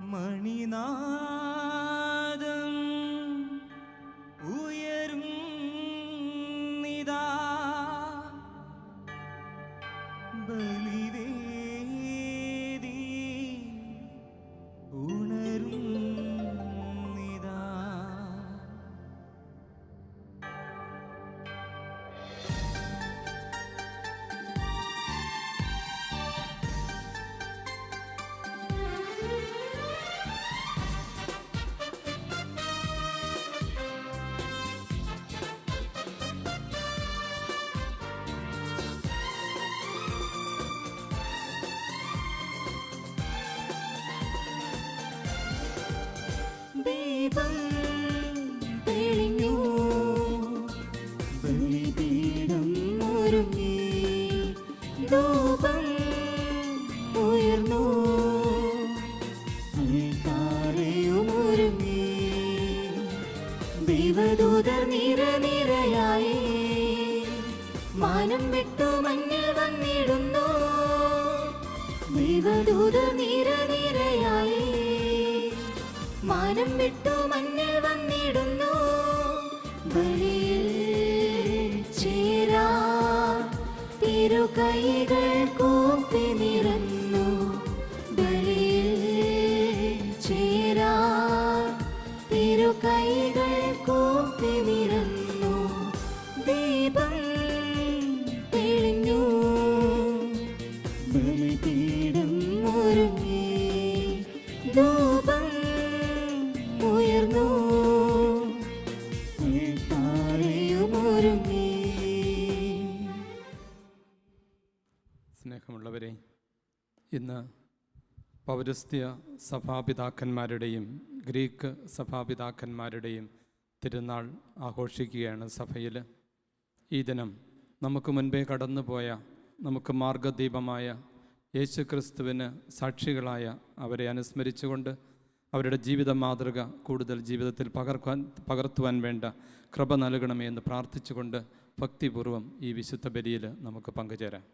മണിനാദം ഉയരും നിദാ ബലിവേദി ഉണരും നിദാ. ദീപം തെളിഞ്ഞു, ബലിപീഠം ഒരുങ്ങി, ധൂപം ഉയർന്നു, അൾത്താരയും ഒരുങ്ങി, ദൈവദൂതർ നിരനിരയായി മാനം വിട്ടു മഞ്ഞിൽ വന്നിടുന്നു. ദൈവദൂതർ നിരനിരയായി മാനം വിട്ടു മഞ്ഞിൽ വന്നിടുന്നു. ബലിയിൽ ചേരാ തിരുകൈകൾ കൂപ്പി നിറന്നു. ബലിയിൽ ചേരാ തിരുകൈകൾ കൂപ്പി നിറന്നു. ദീപം തെളിഞ്ഞു, ബലിപീഠം ഒരുങ്ങി, ധൂപം ഉയർന്നു, അൾത്താരയും ഒരുങ്ങി. സ്നേഹമുള്ളവരെ, ഇന്ന് പൗരസ്ത്യ സഭാപിതാക്കന്മാരുടെയും ഗ്രീക്ക് സഭാപിതാക്കന്മാരുടെയും തിരുനാൾ ആഘോഷിക്കുകയാണ് സഭയിൽ. ഈ ദിനം നമുക്ക് മുൻപേ കടന്നുപോയ, നമുക്ക് മാർഗദീപമായ യേശുക്രിസ്തുവിന് സാക്ഷികളായ അവരെ അനുസ്മരിച്ചുകൊണ്ട് അവരുടെ ജീവിത മാതൃക കൂടുതൽ ജീവിതത്തിൽ പകർത്തുവാൻ വേണ്ട കൃപ നൽകണമേ എന്ന് പ്രാർത്ഥിച്ചുകൊണ്ട് ഭക്തിപൂർവ്വം ഈ വിശുദ്ധ ബലിയിൽ നമുക്ക് പങ്കുചേരാം.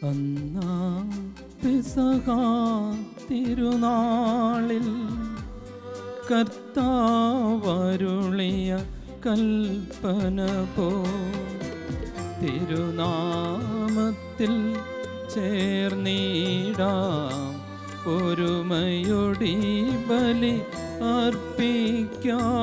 അന്നാ പെസഹ തിരുനാളിൽ കർത്താവരുളിയ കൽപ്പന പോ തിരുനാമത്തിൽ ചേർന്നിടാം, ഒരുമയൊടി ബലി അർപ്പിക്കാം.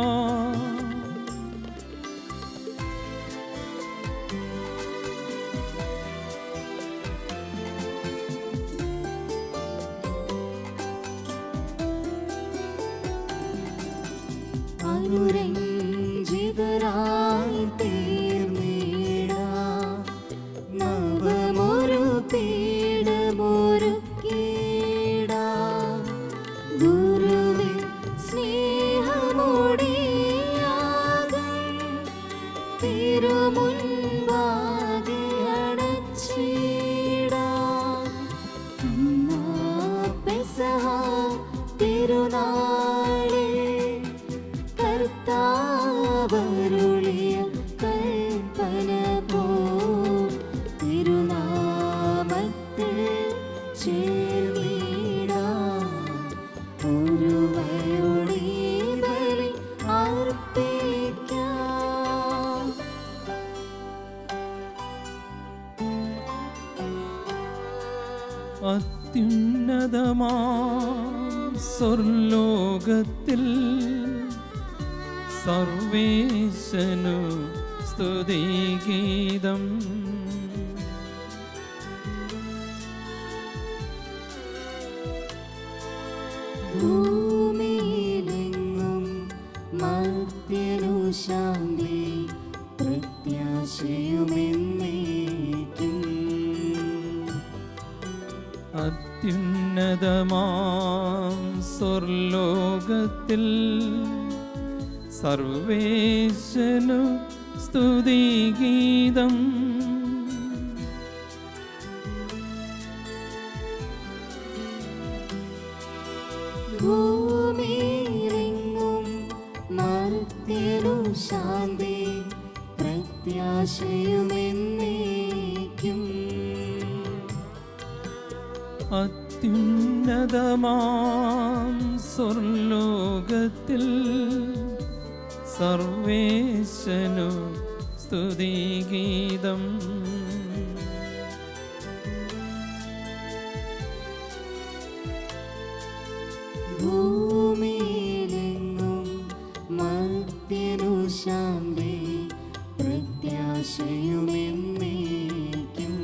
അനുരഞ്ജിതരായി തീർന്നിടാം, നവമൊരു പീഠമൊരുക്കിടാം. ഗുരുവിൻ സ്നേഹമോടിയാകും തിരുമുൻപാകെ അടച്ചിടാം. പെസഹ തിരുനാളിൽ കർത്താവരുളിയ കൽപ്പന പോ തിരുനാമത്തിൽ ചേർന്നിടാം, ഒരുമയോടെ ബലി അർപ്പിക്കാം. അത്യുന്നതമാം സ്വർലോകത്തിൽ സർവേശനു സ്തുതിഗീതം. ഭൂമിയിലെങ്ങും മർത്യനു ശാന്തി, പ്രത്യാശയുമെന്നേക്കും. അത്യുന്നതമാം സ്വർലോകത്തിൽ സർവേശനു സ്തുതിഗീതം. ഭൂമിയിലെങ്ങും മർത്യനു ശാന്തി പ്രത്യാശയുമെന്നേക്കും. അത്യുന്നതമാം സ്വർലോകത്തിൽ സർവേശനു സ്തുതിഗീതം. ഭൂമിയിലെങ്ങും മർത്യനു ശാന്തി പ്രത്യാശയുമെന്നേക്കും.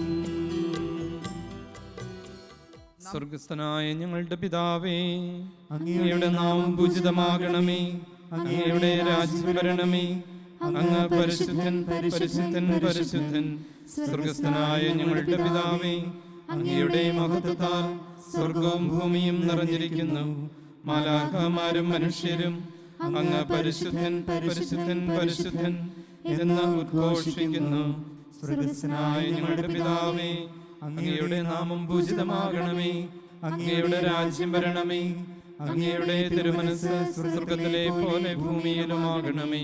സ്വർഗസ്ഥനായ ഞങ്ങളുടെ പിതാവേ, അങ്ങയുടെ നാമം പൂജിതമാകണമേ. അങ്ങയുടെ രാജ്യം വരണമേ. അങ്ങ് പരിശുദ്ധൻ പരിശുദ്ധൻ പരിശുദ്ധൻ. സ്വർഗസ്ഥനായ ഞങ്ങളുടെ പിതാവേ, അങ്ങയുടെ മഹത്വത്താൽ സ്വർഗവും ഭൂമിയും നിറഞ്ഞിരിക്കുന്നു. മാലാഖമാരും മനുഷ്യരും അങ്ങ് പരിശുദ്ധൻ പരിശുദ്ധൻ പരിശുദ്ധൻ എന്ന് ഉദ്ഘോഷിക്കുന്നു. സ്വർഗസ്ഥനായ ഞങ്ങളുടെ പിതാവേ, അങ്ങയുടെ നാമം പൂജിതമാകണമേ. അങ്ങയുടെ രാജ്യം വരണമേ. അങ്ങയുടെ തിരുമനസ് സ്വർഗത്തിലെ പോലെ ഭൂമിയിലുമാകണമേ.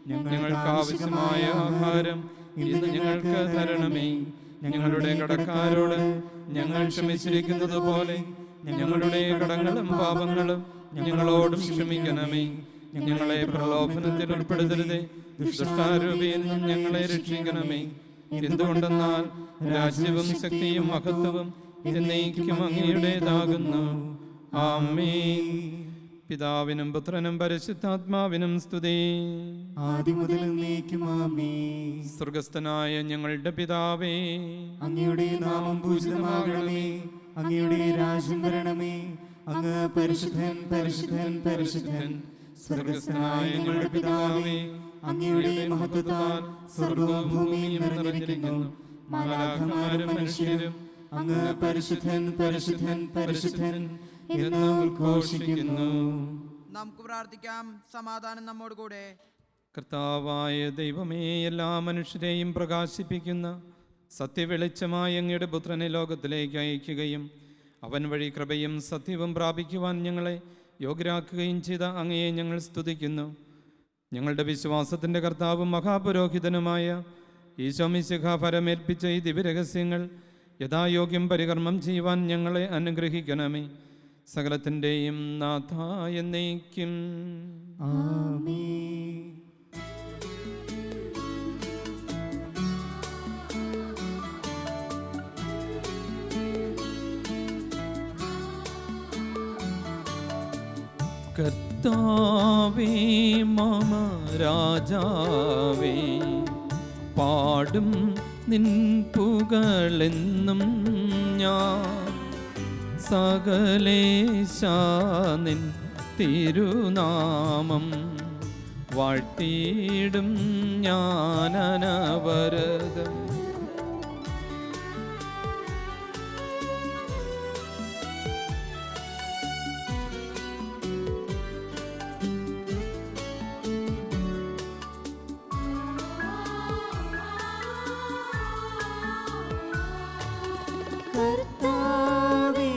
ഞങ്ങൾക്ക് ആവശ്യമായ ആഹാരം ഇന്ന് ഞങ്ങൾക്ക് തരണമേ. ഞങ്ങളുടെ കടക്കാരോട് ഞങ്ങൾ ക്ഷമിച്ചിരിക്കുന്നത് പോലെ ഞങ്ങളുടെ കടങ്ങളും പാപങ്ങളും ഞങ്ങളോടും ക്ഷമിക്കണമേ. ഞങ്ങളെ പ്രലോഭനത്തിൽ ഉൾപ്പെടുത്തരുതേ, ദുഷ്ടാരൂപിയിൽ നിന്നും ഞങ്ങളെ രക്ഷിക്കണമേ. എന്തുകൊണ്ടെന്നാൽ രാജ്യവും ശക്തിയും മഹത്വവും എന്നേക്കും അങ്ങയുടേതാകുന്നു. ആമേൻ. പിതാവിനും പുത്രനും പരിശുദ്ധാത്മാവിനും സ്തുതി. ആദിമുതൽ എന്നേക്കും ആമേൻ. സ്വർഗസ്ഥനായ ഞങ്ങളുടെ പിതാവേ, അങ്ങയുടെ നാമം പൂജിതമാകണമേ. അങ്ങയുടെ രാജ്യം വരണമേ. അങ്ങ് പരിശുദ്ധൻ പരിശുദ്ധൻ പരിശുദ്ധൻ. സ്വർഗസ്ഥനായ ഞങ്ങളുടെ പിതാവേ, അങ്ങയുടെ മഹത്വത്താൽ സ്വർഗവും ഭൂമിയും നിറഞ്ഞിരിക്കുന്നു. മാലാഖമാരും മനുഷ്യരും അങ്ങ് പരിശുദ്ധൻ പരിശുദ്ധൻ പരിശുദ്ധൻ എന്ന് ഉദ്ഘോഷിക്കുന്നു. നമുക്ക് പ്രാർത്ഥിക്കാം. സമാധാനം നമ്മോട് കൂടെ. കർത്താവായ ദൈവമേ, എല്ലാ മനുഷ്യരെയും പ്രകാശിപ്പിക്കുന്ന സത്യവെളിച്ചമായ അങ്ങയുടെ പുത്രനെ ലോകത്തിലേക്ക് അയക്കുകയും അവൻ വഴി കൃപയും സത്യവും പ്രാപിക്കുവാൻ ഞങ്ങളെ യോഗ്യരാക്കുകയും ചെയ്ത അങ്ങയെ ഞങ്ങൾ സ്തുതിക്കുന്നു. ഞങ്ങളുടെ വിശ്വാസത്തിൻ്റെ കർത്താവും മഹാപുരോഹിതനുമായ ഈശോ മിശിഹാ ഫലമേൽപ്പിച്ച ഈ ദിവ്യരഹസ്യങ്ങൾ യഥായോഗ്യം പരികർമ്മം ചെയ്യുവാൻ ഞങ്ങളെ അനുഗ്രഹിക്കണമേ. സകലത്തിൻ്റെയും നാഥ എന്നേക്കും ആമേൻ. കർത്താവേ മമ രാജാവേ, പാടും നിൻ പുകളെന്നും ഞാൻ. സകലേശാ നിൻ തിരുനാമം വാഴ്ത്തിയിടും ഞാനനവരതം. കർത്താവേ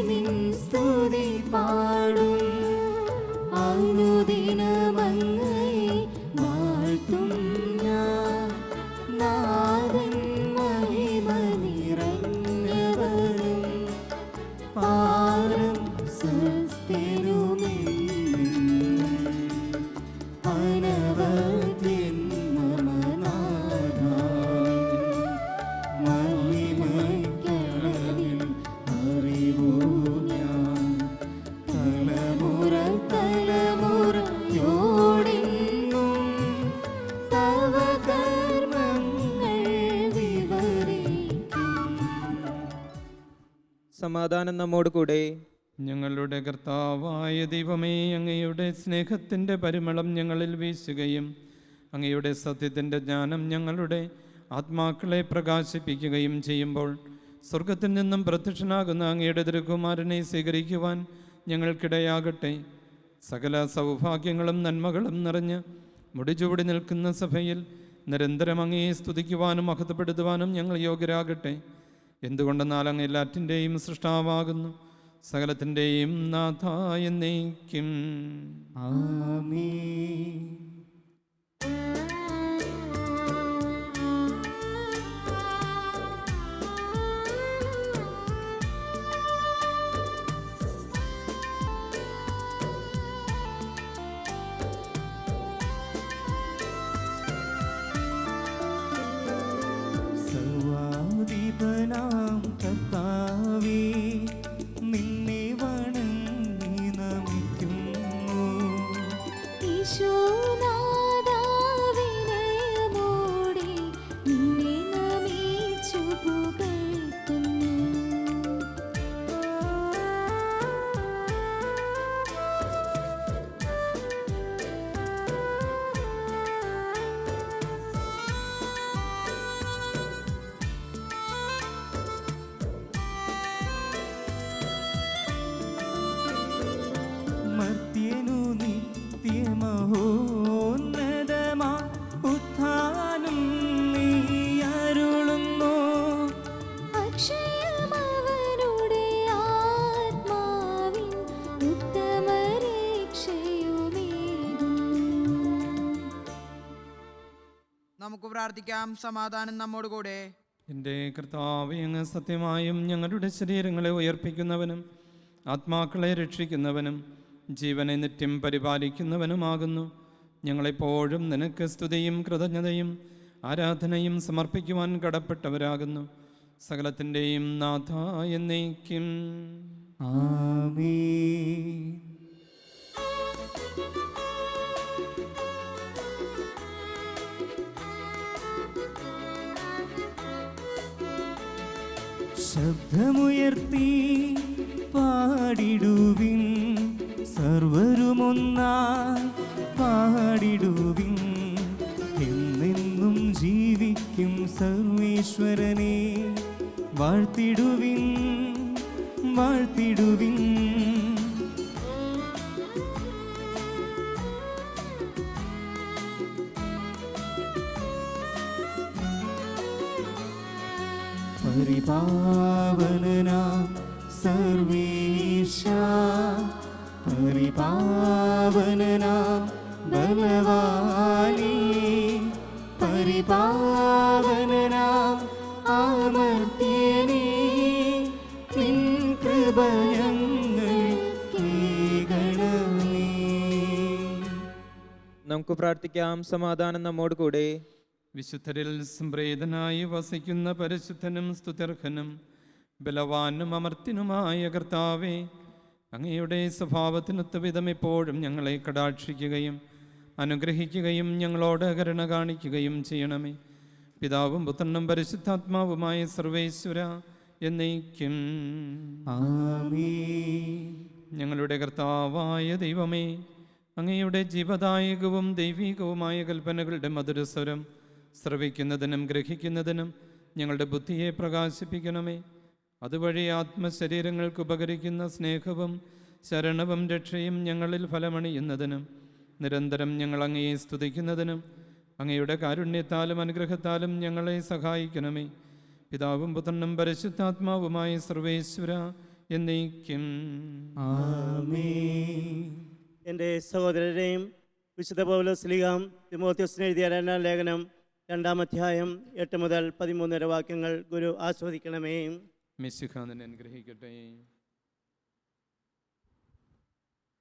നിൻ സ്തുതി പാടും. അനുദിനം അങ്ങയെ വാഴ്ത്തും ഞാൻ. നാഥൻ മഹിമ നിറഞ്ഞവനും പാരം സ്വസ്ഥനുമെന്നും അനവധ്യൻ മമ നാഥാവിൻ മഹിമയ്ക്കളവിൽ അറിവൂ ഞാൻ. തലമുറ തലമുറയോടെന്നും തവ കർമ്മങ്ങൾ വിവരിക്കും. സമാധാനം നമ്മോട് കൂടെ. ഞങ്ങളുടെ കർത്താവായ ദൈവമേ, അങ്ങയുടെ സ്നേഹത്തിൻ്റെ പരിമളം ഞങ്ങളിൽ വീശുകയും അങ്ങയുടെ സത്യത്തിൻ്റെ ജ്ഞാനം ഞങ്ങളുടെ ആത്മാക്കളെ പ്രകാശിപ്പിക്കുകയും ചെയ്യുമ്പോൾ സ്വർഗത്തിൽ നിന്നും പ്രത്യക്ഷനാകുന്ന അങ്ങയുടെ തിരുക്കുമാരനെ സ്വീകരിക്കുവാൻ ഞങ്ങൾക്കിടയാകട്ടെ. സകല സൗഭാഗ്യങ്ങളും നന്മകളും നിറഞ്ഞ് മുടിചൂടി നിൽക്കുന്ന സഭയിൽ നിരന്തരം അങ്ങയെ സ്തുതിക്കുവാനും മഹത്വപ്പെടുത്തുവാനും ഞങ്ങൾ യോഗ്യരാകട്ടെ. എന്തുകൊണ്ടെന്നാൽ അങ്ങ് എല്ലാറ്റിൻ്റെയും സൃഷ്ടാവാകുന്നു, സകലത്തിൻ്റെയും നാഥ എന്നേക്കും. ആമേൻ. സർവാധിപനാം കർത്താവേ, നിന്നെ വണങ്ങി നമിക്കുന്നു. ഈശോനാഥാ, വിനയമോടെ നിന്നെ നമിച്ചു പുകഴ്ത്തുന്നു. മർത്യനു നിത്യമഹോന്നതമാ ഉത്ഥാനം നീ അരുളുന്നു. അക്ഷയമവനുടെ ആത്മാവിൻ ഉത്തമരക്ഷയുമേകുന്നു. നമുക്ക് പ്രാർത്ഥിക്കാം. സമാധാനം നമ്മോട് കൂടെ. എൻ്റെ കർത്താവേ, അങ്ങ് സത്യമായും ഞങ്ങളുടെ ശരീരങ്ങളെ ഉയർപ്പിക്കുന്നവനും ആത്മാക്കളെ രക്ഷിക്കുന്നവനും ജീവനെ നിത്യം പരിപാലിക്കുന്നവനുമാകുന്നു. ഞങ്ങളെപ്പോഴും നിനക്ക് സ്തുതിയും കൃതജ്ഞതയും ആരാധനയും സമർപ്പിക്കുവാൻ കടപ്പെട്ടവരാകുന്നു. സകലത്തിൻ്റെയും നാഥ എന്നേക്കും. ആമേൻ. ശബ്ദമുയർത്തി പാടിടുവിൻ, സർവരുമൊന്നായി പാടിടുവിൻ. എന്നെന്നും ജീവിക്കും സർവേശ്വരനെ വാഴ്ത്തിടുവിൻ, വാഴ്ത്തിടുവിൻ. പരിപാവനനാം സർവേശ, പരിപാവനനാം ബലവാനേ, പരിപാവനനാം അമർത്യനേ, നിൻ കൃപ ഞങ്ങൾക്കേകണമേ. നമുക്ക് പ്രാർത്ഥിക്കാം. സമാധാനം നമ്മോട് കൂടെ. വിശുദ്ധരിൽ സംപ്രേതനായി വസിക്കുന്ന പരിശുദ്ധനും സ്തുത്യർഹനും ബലവാനും അമർത്തിനുമായ കർത്താവേ, അങ്ങയുടെ സ്വഭാവത്തിനൊത്ത വിധം എപ്പോഴും ഞങ്ങളെ കടാക്ഷിക്കുകയും അനുഗ്രഹിക്കുകയും ഞങ്ങളോട് കരുണ കാണിക്കുകയും ചെയ്യണമേ. പിതാവും പുത്രനും പരിശുദ്ധാത്മാവുമായ സർവേശ്വര എന്നേക്കും. ആമേൻ. ഞങ്ങളുടെ കർത്താവായ ദൈവമേ, അങ്ങയുടെ ജീവദായകവും ദൈവികവുമായ കൽപ്പനകളുടെ മധുരസ്വരം ശ്രവിക്കുന്നതിനും ഗ്രഹിക്കുന്നതിനും ഞങ്ങളുടെ ബുദ്ധിയെ പ്രകാശിപ്പിക്കണമേ. അതുവഴി ആത്മശരീരങ്ങൾക്ക് ഉപകരിക്കുന്ന സ്നേഹവും ശരണവും രക്ഷയും ഞങ്ങളിൽ ഫലമണിയുന്നതിനും നിരന്തരം ഞങ്ങൾ അങ്ങയെ സ്തുതിക്കുന്നതിനും അങ്ങയുടെ കാരുണ്യത്താലും അനുഗ്രഹത്താലും ഞങ്ങളെ സഹായിക്കണമേ. പിതാവും പുത്രനും പരിശുദ്ധാത്മാവുമായ സർവേശ്വര എന്നേക്കും. ആമേൻ. എൻ്റെ സഹോദരരെയും വിശുദ്ധ പൗലോസ്ലീഹ തിമോഥെയോസിന് എഴുതിയ രണ്ടാം ലേഖനം 2-ാം അധ്യായം 8 മുതൽ 13 വരെ വാക്യങ്ങൾ ഗുരു ആസ്വദിക്കണമേ. മിശിഹാ നിന്നെ അനുഗ്രഹിക്കട്ടെ.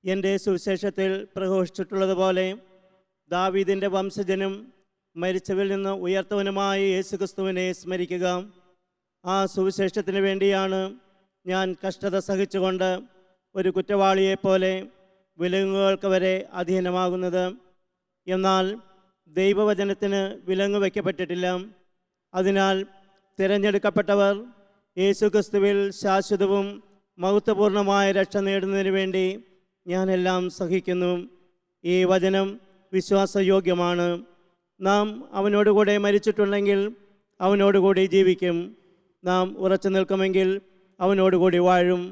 എൻ്റെ സുവിശേഷത്തിൽ പ്രഘോഷിച്ചിട്ടുള്ളതുപോലെ ദാവീദിൻ്റെ വംശജനും മരിച്ചവരിൽ നിന്ന് ഉയർത്തവനുമായ യേശുക്രിസ്തുവിനെ സ്മരിക്കുക. ആ സുവിശേഷത്തിന് വേണ്ടിയാണ് ഞാൻ കഷ്ടത സഹിച്ചുകൊണ്ട് ഒരു കുറ്റവാളിയെപ്പോലെ വിലങ്ങുകൾക്ക് വരെ അധീനമാകുന്നത്. എന്നാൽ ദൈവവചനത്തിന് വിലങ്ങ് വയ്ക്കപ്പെട്ടിട്ടില്ല. അതിനാൽ തിരഞ്ഞെടുക്കപ്പെട്ടവർ യേശുക്രിസ്തുവിൽ ശാശ്വതവും മഹത്വപൂർണമായ രക്ഷ നേടുന്നതിന് വേണ്ടി ഞാനെല്ലാം സഹിക്കുന്നു. ഈ വചനം വിശ്വാസയോഗ്യമാണ്. നാം അവനോടുകൂടെ മരിച്ചിട്ടുണ്ടെങ്കിൽ അവനോടുകൂടി ജീവിക്കും. നാം ഉറച്ചു നിൽക്കുമെങ്കിൽ അവനോടുകൂടി വാഴും.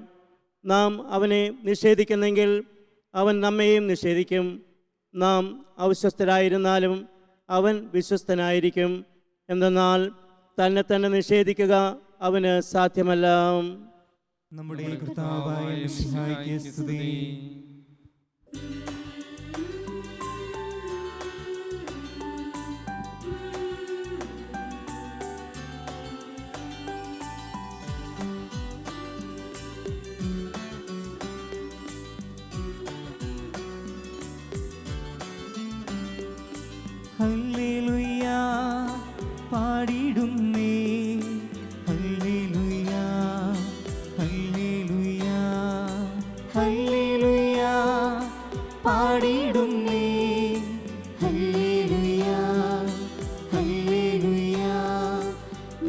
നാം അവനെ നിഷേധിക്കുന്നെങ്കിൽ അവൻ നമ്മെയും നിഷേധിക്കും. നാം അവിശ്വസ്തരായിരുന്നാലും അവൻ വിശ്വസ്തനായിരിക്കും. എന്തെന്നാൽ തന്നെ തന്നെ നിഷേധിക്കുക അവന് സാധ്യമല്ല. നമ്മുടെ കർത്താവായ മിശിഹായ്ക്ക് സ്തുതി. ഹല്ലേലൂയ പാടിടുന്നേ, ഹല്ലേലൂയ ഹല്ലേലൂയ ഹല്ലേലൂയ പാടിടുന്നേ, ഹല്ലേലൂയ ഹല്ലേലൂയ.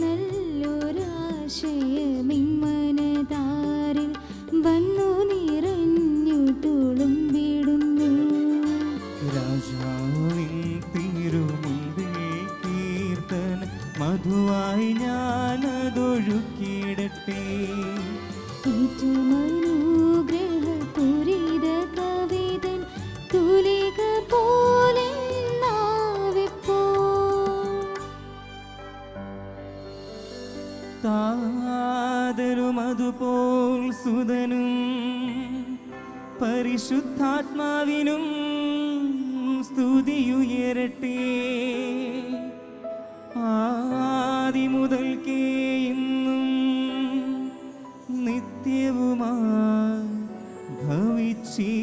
നല്ലൊരാശയമിന്മനതാരിൽ വന്നു നിറഞ്ഞു തുളുമ്പിടുന്നു. രാജാവിൻ തിരുമുമ്പിൽ കീർത്തന മധുവായി ഞാനതൊഴുക്കിയിടട്ടെ. ഏറ്റമനുഗ്രഹപൂരിത കവിതൻ തൂലിക പോലെ നാവിപ്പോൾ. താതനും അതുപോൽ സുതനും പരിശുദ്ധാത്മാവിനും സ്തുതിയുയരട്ടെ. ആദി മുതൽക്കേ ഇന്നും നിത്യവുമായി ഭവിച്ചിടട്ടെ.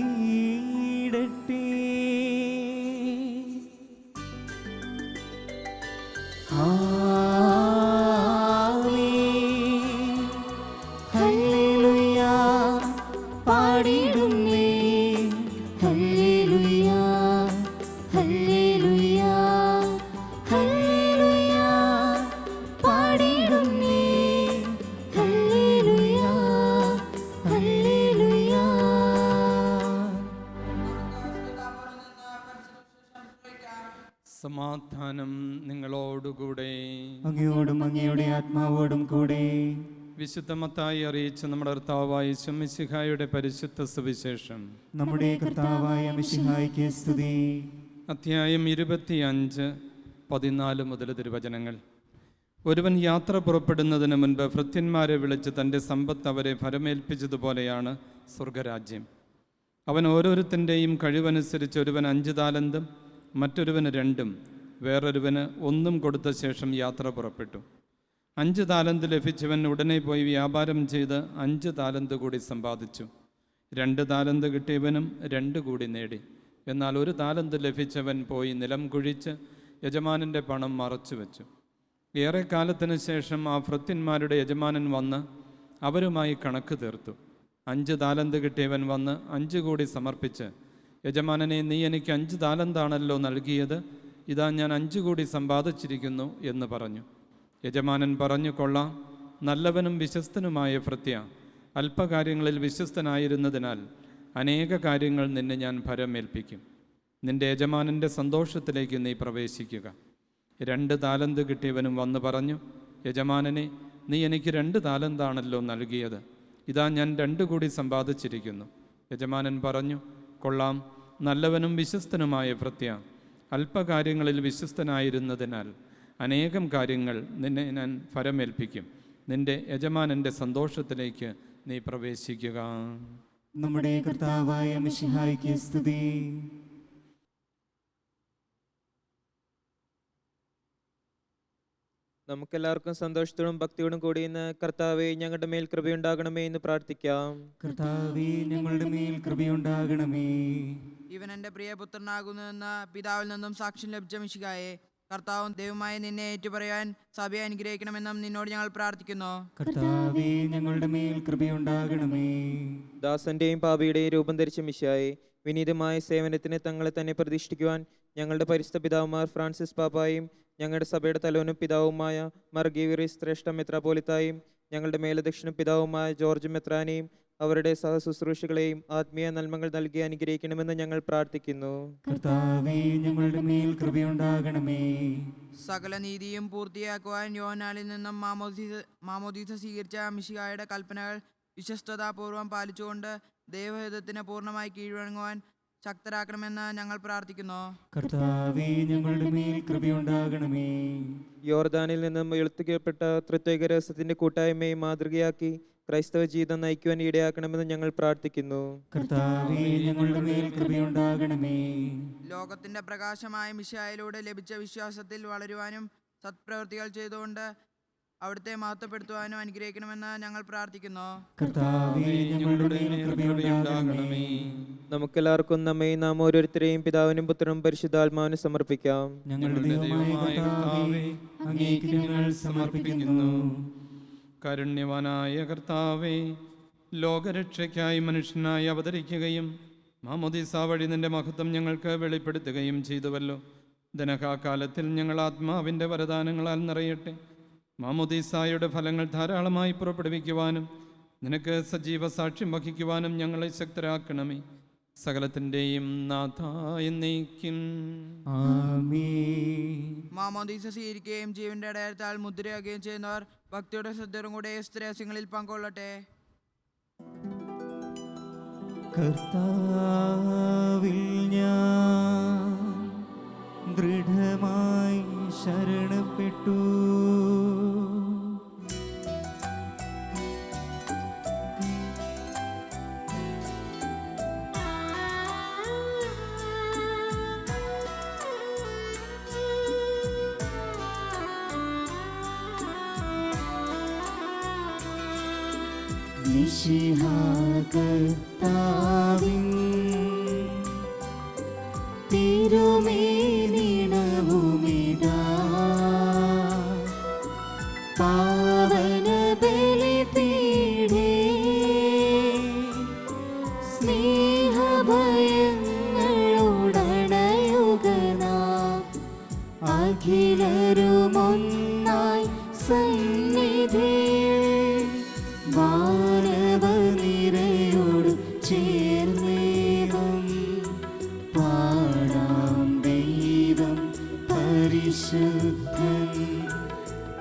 ആമേൻ. ഹല്ലേലൂയ പാടിടുന്നേ, ഹല്ലേലൂയ ഹല്ലേലൂയ ഹല്ലേലൂയ പാടിടുന്നേ, ഹല്ലേലൂയ ഹല്ലേലൂയ. സമാധാനം നിങ്ങളോടുകൂടെ. അങ്ങയോടും അങ്ങയുടെ ആത്മാവോടും കൂടെ. വിശുദ്ധ മത്തായി അറിയിച്ച നമ്മുടെ കർത്താവായ മിശിഹായുടെ പരിശുദ്ധ സുവിശേഷം. നമ്മുടെ കർത്താവായ മിശിഹായ്ക്ക് സ്തുതി. അധ്യായം 25, 14 മുതൽ തിരുവചനങ്ങൾ. ഒരുവൻ യാത്ര പുറപ്പെടുന്നതിന് മുൻപ് ഭൃത്യന്മാരെ വിളിച്ച് തൻ്റെ സമ്പത്ത് അവരെ ഫലമേൽപ്പിച്ചതുപോലെയാണ് സ്വർഗരാജ്യം. അവൻ ഓരോരുത്തൻ്റെയും കഴിവനുസരിച്ച് ഒരുവൻ 5 താലന്തും മറ്റൊരുവന് 2ഉം വേറൊരുവന് 1ഉം കൊടുത്ത ശേഷം യാത്ര പുറപ്പെട്ടു. 5 താലന്ത് ലഭിച്ചവൻ ഉടനെ പോയി വ്യാപാരം ചെയ്ത് 5 താലന്ത് കൂടി സമ്പാദിച്ചു. 2 താലന്ത് കിട്ടിയവനും 2 കൂടി നേടി. എന്നാൽ 1 താലന്ത് ലഭിച്ചവൻ പോയി നിലം കുഴിച്ച് യജമാനൻ്റെ പണം മറച്ചു വെച്ചു. ഏറെ കാലത്തിന് ശേഷം ആ ഭൃത്യന്മാരുടെ യജമാനൻ വന്ന് അവരുമായി കണക്ക് തീർത്തു. 5 താലന്ത് കിട്ടിയവൻ വന്ന് 5 കൂടി സമർപ്പിച്ച്, യജമാനനെ, നീ എനിക്ക് 5 താലന്താണല്ലോ നൽകിയത്, ഇതാ ഞാൻ 5 കൂടി സമ്പാദിച്ചിരിക്കുന്നു എന്ന് പറഞ്ഞു. യജമാനൻ പറഞ്ഞു, കൊള്ളാം, നല്ലവനും വിശ്വസ്തനുമായ ഭൃത്യ, അല്പകാര്യങ്ങളിൽ വിശ്വസ്തനായിരുന്നതിനാൽ അനേക കാര്യങ്ങൾ നിന്നെ ഞാൻ ഭരമേൽപ്പിക്കും. നിന്റെ യജമാനൻ്റെ സന്തോഷത്തിലേക്ക് നീ പ്രവേശിക്കുക. 2 താലന്ത് കിട്ടിയവനും വന്ന് പറഞ്ഞു, യജമാനനെ, നീ എനിക്ക് 2 താലന്താണല്ലോ നൽകിയത്, ഇതാ ഞാൻ 2 കൂടി സമ്പാദിച്ചിരിക്കുന്നു. യജമാനൻ പറഞ്ഞു, കൊള്ളാം, നല്ലവനും വിശ്വസ്തനുമായ ഭൃത്യ, അല്പകാര്യങ്ങളിൽ വിശ്വസ്തനായിരുന്നതിനാൽ അനേകം കാര്യങ്ങൾ നിന്നെ ഞാൻ ഫലമേൽപ്പിക്കും. നിന്റെ യജമാനൻ്റെ സന്തോഷത്തിലേക്ക് നീ പ്രവേശിക്കുക. നമ്മുടെ കർത്താവായ മിശിഹായ്ക്ക് സ്തുതി. നമുക്കെല്ലാവർക്കും സന്തോഷത്തോടും ഭക്തിയോടും കൂടി ഇന്ന് കർത്താവെ ഞങ്ങളുടെ മേൽ കൃപയുണ്ടാകണമേ എന്ന് പ്രാർത്ഥിക്കാം. കർത്താവേ, ഞങ്ങളുടെ മേൽ കൃപയുണ്ടാകണമേ. ഇവൻ എൻ്റെ പ്രിയപുത്രനാകുന്നുവെന്ന് പിതാവിൽ നിന്നും സാക്ഷ്യം ലഭിച്ച മിശിഹായെ, കർത്താവും ദൈവമായി നിന്നെ ഏറ്റുപറയാൻ സഭയെ അനുഗ്രഹിക്കണമെന്നും നിന്നോട് ഞങ്ങൾ പ്രാർത്ഥിക്കുന്നു. കർത്താവേ, ഞങ്ങളുടെ മേൽ കൃപയുണ്ടാകണമേ. ദാസന്റെയും പാപിയുടെയും രൂപം ധരിച്ച മിശിഹായെ, വിനീതമായ സേവനത്തിന് തങ്ങളെ തന്നെ പ്രതിഷ്ഠിക്കുവാൻ ഞങ്ങളുടെ പരിശുദ്ധ പിതാവുമാർ ഫ്രാൻസിസ് പാപ്പായും ഞങ്ങളുടെ സഭയുടെ തലവനും പിതാവുമായ മാർ ഗീവറീസ് ശ്രേഷ്ഠ മെത്രാപോലിത്തായും ഞങ്ങളുടെ മേലധ്യക്ഷനും പിതാവുമായ ജോർജ് മെത്രാനെയും അവരുടെ സഹശുശ്രൂഷകളെയും ആത്മീയ നന്മകൾ നൽകി അനുഗ്രഹിക്കണമെന്ന് ഞങ്ങൾ പ്രാർത്ഥിക്കുന്നു. കർത്താവേ ഞങ്ങളുടെ മേൽ കൃപയുണ്ടാകണമേ. സകല നീതിയും പൂർത്തിയാക്കുവാൻ യോഹന്നാനിൽ നിന്നും മാമോദീസ സ്വീകരിച്ച മിശിഹായുടെ കൽപ്പനകൾ വിശ്വസ്തതാപൂർവം പാലിച്ചുകൊണ്ട് ദൈവഹിതത്തിന് പൂർണ്ണമായി കീഴ്വഴങ്ങുവാൻ ശക്തരാക്കണമെന്ന് ഞങ്ങൾ പ്രാർത്ഥിക്കുന്നു. കർത്താവേ ഞങ്ങളുടെ മേൽ കൃപയുണ്ടാകണമേ. യോർദാനിൽ നിന്നും ഉയർത്തിക്കപ്പെട്ട ത്രിത്വൈക രഹസ്യത്തിന്റെ കൂട്ടായ്മയെ മാതൃകയാക്കി ക്രൈസ്തവ ജീവിതം നയിക്കുവാൻ ഇടയാക്കണമെന്ന് ഞങ്ങൾ പ്രാർത്ഥിക്കുന്നു. കർത്താവേ ഞങ്ങളുടെ മേൽ കൃപയുണ്ടാകണമേ. ലോകത്തിന്റെ പ്രകാശമായ മിശിഹായിലൂടെ ലഭിച്ച വിശ്വാസത്തിൽ വളരുവാനും സത്പ്രവൃത്തികൾ ചെയ്തുകൊണ്ട് അവിടുത്തെ മഹത്വപ്പെടുത്തുവാനും അനുഗ്രഹിക്കണമെന്ന് ഞങ്ങൾ പ്രാർത്ഥിക്കുന്നു. കർത്താവേ ഞങ്ങളുടെ മേൽ കൃപയുണ്ടാകണമേ. നമുക്കെല്ലാവർക്കും നമ്മയും നാം ഓരോരുത്തരെയും പിതാവിനും പുത്രനും പരിശുദ്ധാത്മാവിനും സമർപ്പിക്കാം. ഞങ്ങളുടെ ദൈവമായ കർത്താവേ അങ്ങേക്ക് ഞങ്ങൾ സമർപ്പിക്കുന്നു. കാരുണ്യവാനായ കർത്താവേ, ലോകരക്ഷയ്ക്കായി മനുഷ്യനായി അവതരിക്കുകയും മാമോദീസ വഴി നിന്റെ മഹത്വം ഞങ്ങൾക്ക് വെളിപ്പെടുത്തുകയും ചെയ്തുവല്ലോ. ധനകാലത്തിൽ ഞങ്ങൾ ആത്മാവിൻ്റെ വരദാനങ്ങളാൽ നിറയട്ടെ. മാമോദീസായുടെ ഫലങ്ങൾ ധാരാളമായി പുറപ്പെടുവിക്കുവാനും നിനക്ക് സജീവ സാക്ഷ്യം വഹിക്കുവാനും ഞങ്ങളെ ശക്തരാക്കണമേ. സകലത്തിൻ്റെയും നാഥായ എന്നേക്കും ആമേൻ. മാമോദീസ സ്വീകരിക്കുകയും ജീവന്റെ അടയാളത്താൽ മുദ്രയാകുകയും ചെയ്യുന്നവർ ഭക്തിയുടെ ശ്രദ്ധയോടും കൂടെ സ്ത്രേസ്യങ്ങളിൽ പങ്കൊള്ളട്ടെ. കർത്താവിൽ ഞാൻ ദൃഢമായി ശരണപ്പെട്ടു. മിശിഹാ കർത്താവിൻ തിരുമേനിണവുമിതാ പാവന ബലിപീഠേ സ്നേഹഭയങ്ങളോടണയുകനാം അഖിലരുമൊന്നായി സന്നിധിയിൽ വാനവനിരയോട് ചേർന്നേവം പാടാം. ദൈവം പരിശുദ്ധൻ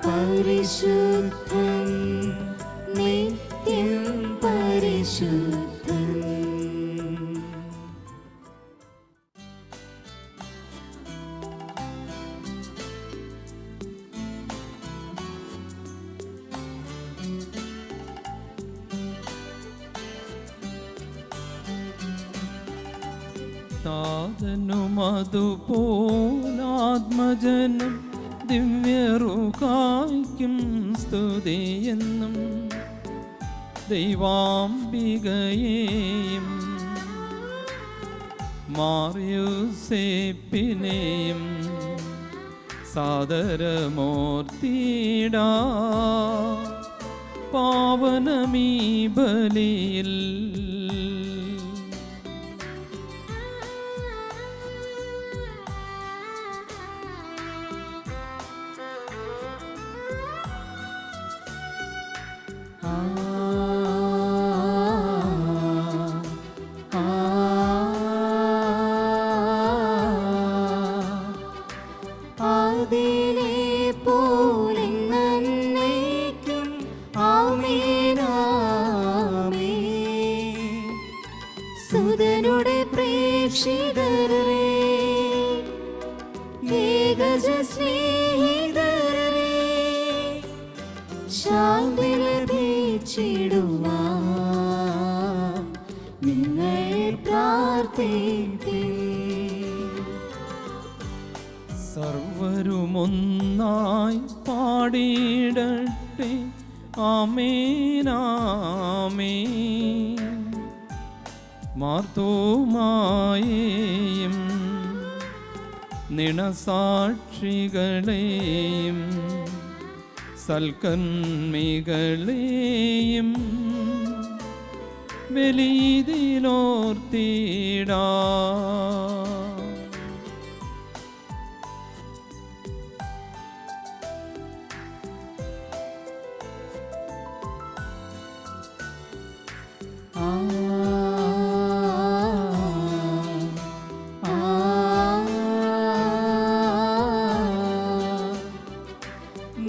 പരിശുദ്ധൻ നിത്യം പരിശുദ്ധൻ. താതനും അതുപോലാത്മജനും ദിവ്യറുകായ്ക്കും സ്തുതിയെന്നും ദൈവാംബികയെയും മാറിയുസേപ്പിനെയും സാദരമൂർത്തിടാ പാവനമീ ബലിയിൽ. അതിലെ പോലെ നന്നേക്കും ആമേൻ ആമേൻ. സുതനുടെ പ്രേക്ഷിതരേ ഏകജ സ്നേഹിതരേ ശാന്തി ലഭിച്ചിടുവാൻ നിങ്ങൾ പ്രാർത്ഥിപ്പിൻ. സർവരുമൊന്നായി പാടിയിടട്ടെ ആമേനാമേൻ. മാർത്തോമായെയും നിണസാക്ഷികളെയും സൽക്കന്മികളെയും ബലിയിലോർത്തിടാ. ആ ആ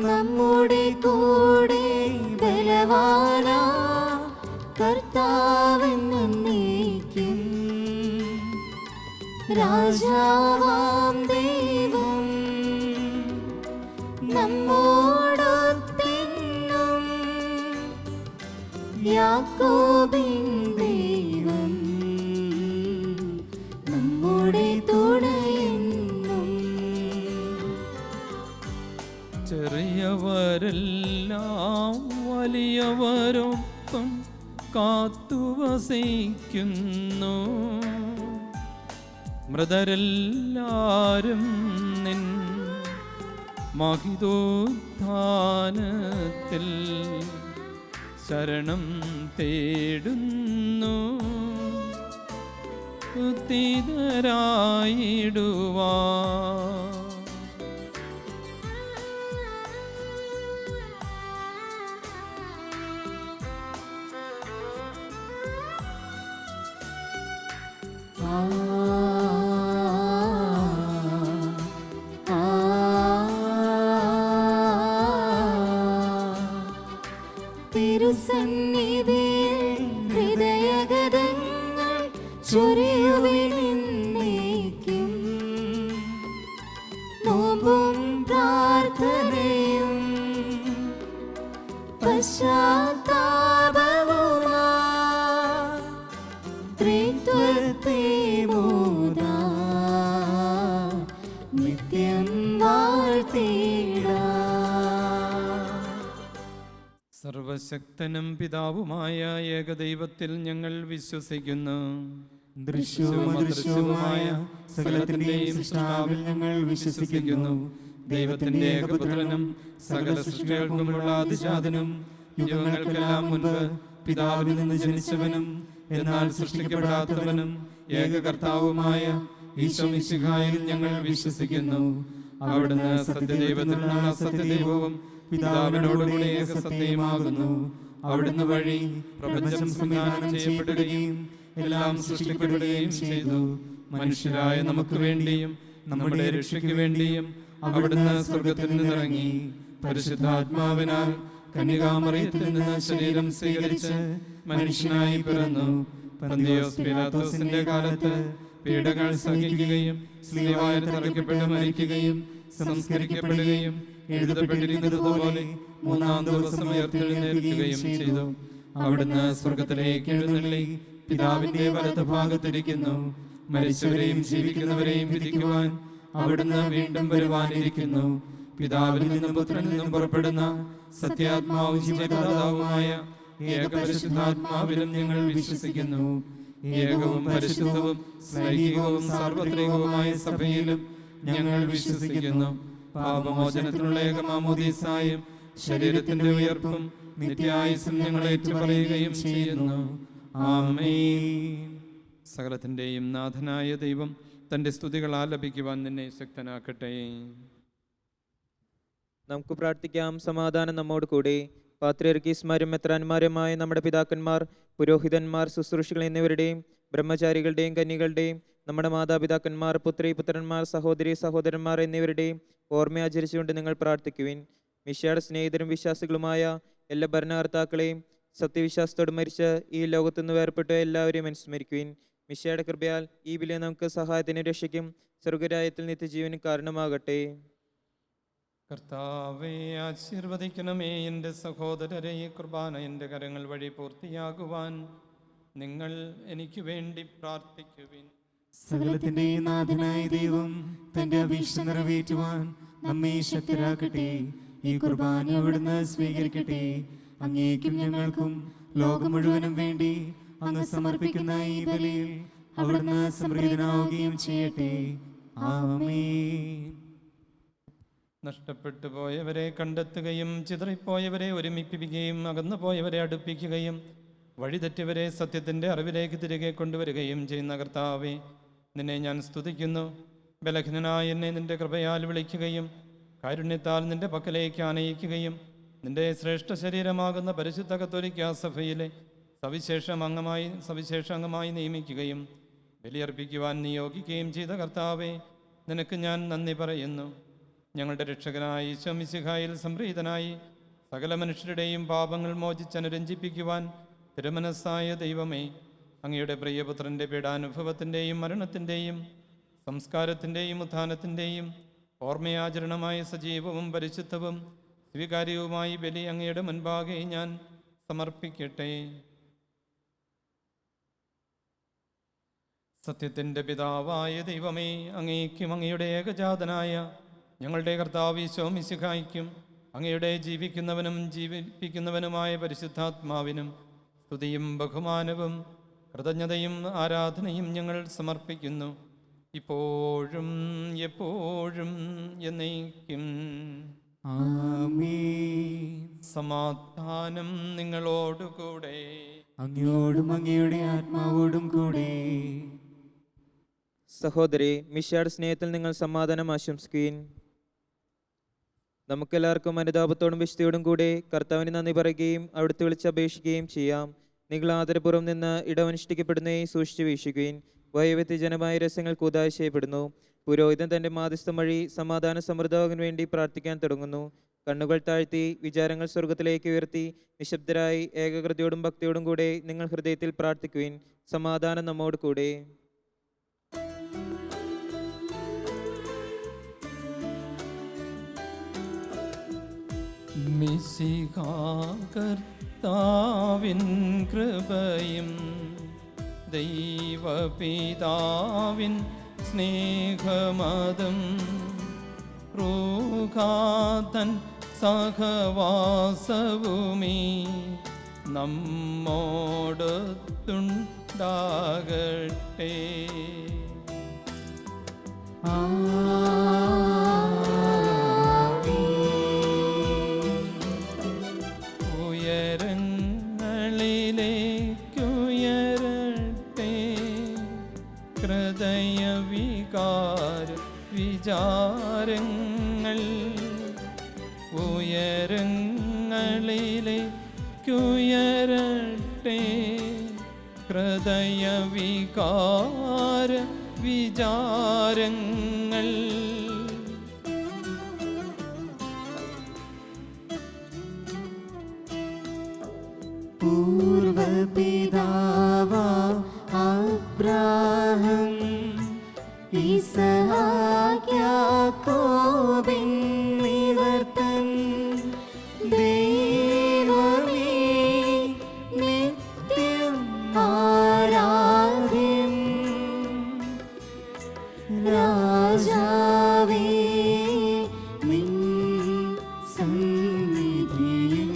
നമ്മുടെ കൂടെ ബലവാനാ കർത്താവെന്നേക്കും രാജാവാം ദൈവം നമ്മോടൊത്തെന്നും യാക്കോബിൻ ദൈവം നമ്മുടെ തുണയെന്നും ചെറിയവരെല്ലാം വലിയവരൊപ്പം കാത്തുവസിക്കുന്നു. മൃതരെല്ലാരും നിൻ മഹിതോത്ഥാനത്തിൽ ശരണം തേടുന്നു. ഉത്തിതരായിടുവാ തിരുസന്നിധിയിൽ ഹൃദയഗതങ്ങൾ ചൊരിയുവിനെന്നേക്കും നോമ്പും പ്രാർത്ഥനയും പശ്ചാത്താപവുമായി ത്രിത്വത്തെ മോദാ നിത്യം വാഴ്ത്തിടാം. സർവശക്തനും പിതാവുമായ ഏകദൈവത്തിൽ ഞങ്ങൾ വിശ്വസിക്കുന്നു. ദൃശ്യവും അദൃശ്യവുമായ സകലത്തിന്റെയും സൃഷ്ടാവിൽ ഞങ്ങൾ വിശ്വസിക്കുന്നു. ദൈവത്തിന്റെ ഏകപുത്രനും സകല സൃഷ്ടികൾക്കുമുള്ള അതിജാതനും യുഗങ്ങൾക്കെല്ലാം മുൻപ് പിതാവിൽ നിന്ന് ജനിച്ചവനും എന്നാൽ സൃഷ്ടിക്കപ്പെടാത്തവനും ഏകകർത്താവുമായ ഈശോ മിശിഹായിൽ ഞങ്ങൾ വിശ്വസിക്കുന്നു. അവിടുന്ന് സത്യദൈവത്തിൽ നിന്നുള്ള സത്യദൈവവും പിതാവിനോടുകൂടി ഏകസത്യമാകുന്നു. അവിടുന്ന് വഴി പ്രപഞ്ചം സംവിധാനം ചെയ്യപ്പെടുകയും എല്ലാം സൃഷ്ടിക്കപ്പെടുകയും ചെയ്തു. മനുഷ്യരായ നമുക്ക് വേണ്ടിയും നമ്മുടെ രക്ഷയ്ക്ക് വേണ്ടിയും അവിടുന്ന് സ്വർഗത്തിൽ നിന്നിറങ്ങി പരിശുദ്ധാത്മാവിനാൽ കന്യകാമറിയത്തിൽ നിന്ന് ശരീരം സ്വീകരിച്ച് മനുഷ്യനായി പിറന്നു. പന്തിയോസ് പീലാത്തോസിന്റെ കാലത്ത് പീഡകൾ സഹിക്കുകയും സ്ലീവായിൽ തറയ്ക്കപ്പെട്ട് മരിക്കുകയും സംസ്കരിക്കപ്പെടുകയും എഴുതപ്പെട്ടിരിക്കുന്നതുപോലെ മൂന്നാം ദിവസം ഉയർത്തെഴുന്നേൽക്കുകയും ചെയ്തു. അവിടുന്ന് സ്വർഗത്തിലേക്ക് എഴുന്നള്ളി പിതാവിന്റെ വലത്ത് ഭാഗത്തിരിക്കുന്നു. മരിച്ചവരെയും ജീവിക്കുന്നവരെയും വിധിക്കുവാൻ അവിടുന്ന് വീണ്ടും വരുവാനിരിക്കുന്നു. പിതാവിൽ നിന്നും പുത്രനിൽ നിന്നും പുറപ്പെടുന്ന സത്യാത്മാവും ജീവദാതാവുമായ ഏകപരിശുദ്ധാത്മാവിലും ഞങ്ങൾ വിശ്വസിക്കുന്നു. ഏകവും പരിശുദ്ധവും സ്ലൈഹികവും സാർവത്രികവുമായ സഭയിലും ഞങ്ങൾ വിശ്വസിക്കുന്നു. പാപമോചനത്തിനുള്ള ഏകമാമോദീസായും ശരീരത്തിന്റെ ഉയർപ്പും നിത്യായുസ്സും ഞങ്ങൾ ഏറ്റുപറയുകയും ചെയ്യുന്നു. ആമേൻ. സകലത്തിൻ്റെയും നാഥനായ ദൈവം തൻ്റെ സ്തുതികൾ ആലപിക്കുവാൻ നിന്നെ ശക്തനാക്കട്ടെ. നമുക്ക് പ്രാർത്ഥിക്കാം. സമാധാനം നമ്മോട് കൂടെ. പാത്രിയർക്കീസ്മാരും മെത്രാന്മാരുമായ നമ്മുടെ പിതാക്കന്മാർ, പുരോഹിതന്മാർ, ശുശ്രൂഷികൾ എന്നിവരുടെയും ബ്രഹ്മചാരികളുടെയും കന്യകളുടെയും നമ്മുടെ മാതാപിതാക്കന്മാർ, പുത്രന്മാർ, സഹോദരി സഹോദരന്മാർ എന്നിവരുടെയും ഓർമ്മയാചരിച്ചുകൊണ്ട് നിങ്ങൾ പ്രാർത്ഥിക്കുവിൻ. മിശിഹായുടെ സ്നേഹിതരും വിശ്വാസികളുമായ എല്ലാ ഭരണകർത്താക്കളെയും സത്യവിശ്വാസത്തോട് മരിച്ച് ഈ ലോകത്തുനിന്ന് വേർപ്പെട്ട എല്ലാവരെയും അനുസ്മരിക്കുവിൻ. മിശിഹായുടെ കൃപയാൽ ഈ വില നമുക്ക് സഹായത്തിനും രക്ഷയ്ക്കും സ്വർഗരാജ്യത്തിൽ നിത്യജീവനും കാരണമാകട്ടെ. കർത്താവെ ആശീർവദിക്കണമേ. എൻ്റെ സഹോദരരെ, ഈ കുർബാന എൻ്റെ കരങ്ങൾ വഴി പൂർത്തിയാകുവാൻ നിങ്ങൾ എനിക്ക് വേണ്ടി പ്രാർത്ഥിക്കുവിൻ. സകലത്തിന്റെ നാഥനായ ദൈവം തന്റെ അഭീഷ്ട നിറവേറ്റുവാൻ നമ്മെ ശക്തരാക്കട്ടെ. ഈ കുർബാന അവിടുന്ന് സ്വീകരിക്കട്ടെ. അങ്ങേക്കും ഞങ്ങൾക്കും ലോകം മുഴുവനും വേണ്ടി അങ്ങ് സമർപ്പിക്കുന്ന ഈ ബലിയിൽ അവിടുന്ന് സമൃദ്ധനാവുകയും ചെയ്യട്ടെ. ആമേൻ. നഷ്ടപ്പെട്ടു പോയവരെ കണ്ടെത്തുകയും ചിതറിപ്പോയവരെ ഒരുമിപ്പിക്കുകയും അകന്നു പോയവരെ അടുപ്പിക്കുകയും വഴിതെറ്റിയവരെ സത്യത്തിൻ്റെ അറിവിലേക്ക് തിരികെ കൊണ്ടുവരികയും ചെയ്യുന്ന കർത്താവേ, നിന്നെ ഞാൻ സ്തുതിക്കുന്നു. ബലഹീനനായ എന്നെ നിന്റെ കൃപയാൽ വിളിക്കുകയും കാരുണ്യത്താൽ നിന്റെ പക്കലേക്ക് ആനയിക്കുകയും നിന്റെ ശ്രേഷ്ഠ ശരീരമാകുന്ന പരിശുദ്ധ കത്തോലിക്കാ സഭയിലെ സവിശേഷ അംഗമായി നിയമിക്കുകയും ബലിയർപ്പിക്കുവാൻ നിയോഗിക്കുകയും ചെയ്ത കർത്താവെ, നിനക്ക് ഞാൻ നന്ദി പറയുന്നു. ഞങ്ങളുടെ രക്ഷകനായി ഈശോ മിശിഹായിൽ സംപ്രീതനായി സകല മനുഷ്യരുടെയും പാപങ്ങൾ മോചിച്ചനുരഞ്ജിപ്പിക്കുവാൻ തിരുമനസ്സായ ദൈവമേ, അങ്ങയുടെ പ്രിയപുത്രൻ്റെ പീഡാനുഭവത്തിൻ്റെയും മരണത്തിൻ്റെയും സംസ്കാരത്തിൻ്റെയും ഉത്ഥാനത്തിൻ്റെയും ഓർമ്മയാചരണമായ സജീവവും പരിശുദ്ധവും സ്വീകാര്യവുമായി ബലി അങ്ങയുടെ മുൻപാകെ ഞാൻ സമർപ്പിക്കട്ടെ. സത്യത്തിൻ്റെ പിതാവായ ദൈവമേ, അങ്ങേക്കും അങ്ങയുടെ ഏകജാതനായ ഞങ്ങളുടെ കർത്താവ് ഈശോ മിശിഹായ്ക്കും അങ്ങയുടെ ജീവിക്കുന്നവനും ജീവിപ്പിക്കുന്നവനുമായ പരിശുദ്ധാത്മാവിനും സ്തുതിയും ബഹുമാനവും കൃതജ്ഞതയും ആരാധനയും ഞങ്ങൾ സമർപ്പിക്കുന്നു, ഇപ്പോഴും എപ്പോഴും എന്നേക്കും. ആമേൻ. സമാധാനം നിങ്ങളോടുകൂടെ. അങ്ങയോടും അങ്ങയുടെ ആത്മാവോടും കൂടെ. സഹോദരി, മിശിഹായുടെ സ്നേഹത്തിൽ നിങ്ങൾ സമാധാനം ആശംസിക്കുകയും നമുക്കെല്ലാവർക്കും അനുതാപത്തോടും വിശുദ്ധിയോടും കൂടെ കർത്താവിന് നന്ദി പറയുകയും അവിടുത്തെ വിളിച്ചപേക്ഷിക്കുകയും ചെയ്യാം. നിങ്ങൾ ആദരപൂർവ്വം നിന്ന് ഇടമനുഷ്ഠിക്കപ്പെടുന്നതായി സൂക്ഷിച്ചു വീക്ഷിക്കുകയും വൈവിധ്യജനമായ രസങ്ങൾ കൂതാശ ചെയ്യപ്പെടുന്നു. പുരോഹിതൻ തൻ്റെ മാധ്യസ്ഥം വഴി സമാധാന സമൃദ്ധമാകാൻ വേണ്ടി പ്രാർത്ഥിക്കാൻ തുടങ്ങുന്നു. കണ്ണുകൾ താഴ്ത്തി വിചാരങ്ങൾ സ്വർഗത്തിലേക്ക് ഉയർത്തി നിശബ്ദരായി ഏകാഗ്രതയോടും ഭക്തിയോടും കൂടെ നിങ്ങൾ ഹൃദയത്തിൽ പ്രാർത്ഥിക്കുവിൻ. സമാധാനം നമ്മോട് കൂടെ. കർത്താവിൻ കൃപയും ദൈവപിതാവിൻ സ്നേഹമതും റൂഹാതൻ സഹവാസവുമീ നമ്മോടൊത്തുണ്ടാകട്ടെ. ഉയരങ്ങളിലേക്കുയരട്ടെ ഹൃദയവികാര വിചാരങ്ങൾ, ഉയരങ്ങളിലേക്കുയരട്ടെ ഹൃദയവികാര വിചാരങ്ങൾ. പൂർവപിതാവാ അബ്രാഹം ഇസഹാക്ക് യാക്കോബിന്നിവർ തൻ ദൈവമേ നിത്യം ആരാധ്യൻ. രാജാവേ നിൻ സന്നിധിയിൽ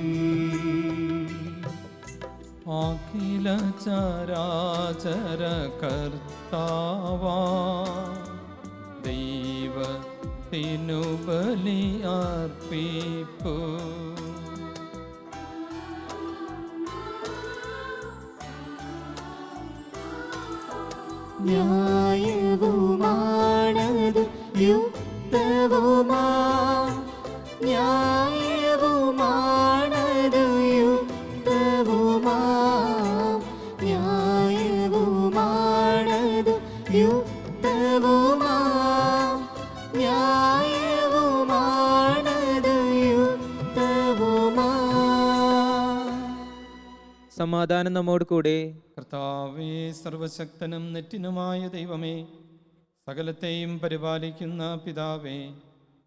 അഖില ചരാചര കർത്താവാ ദൈവത്തിനു ബലി അർപ്പിപ്പൂ. ന്യായവുമാണത് യുക്തവുമാ, ന്യായവുമാണത് യുക്തവുമാ, ന്യായവുമാണത് യുക്തവുമാ, ന്യായവുമാണത് യുക്തവുമാ. സമാധാനം നമ്മോട് കൂടെ. കർത്താവേ, സർവശക്തനും നെറ്റിനുമായ ദൈവമേ, സകലത്തെയും പരിപാലിക്കുന്ന പിതാവേ,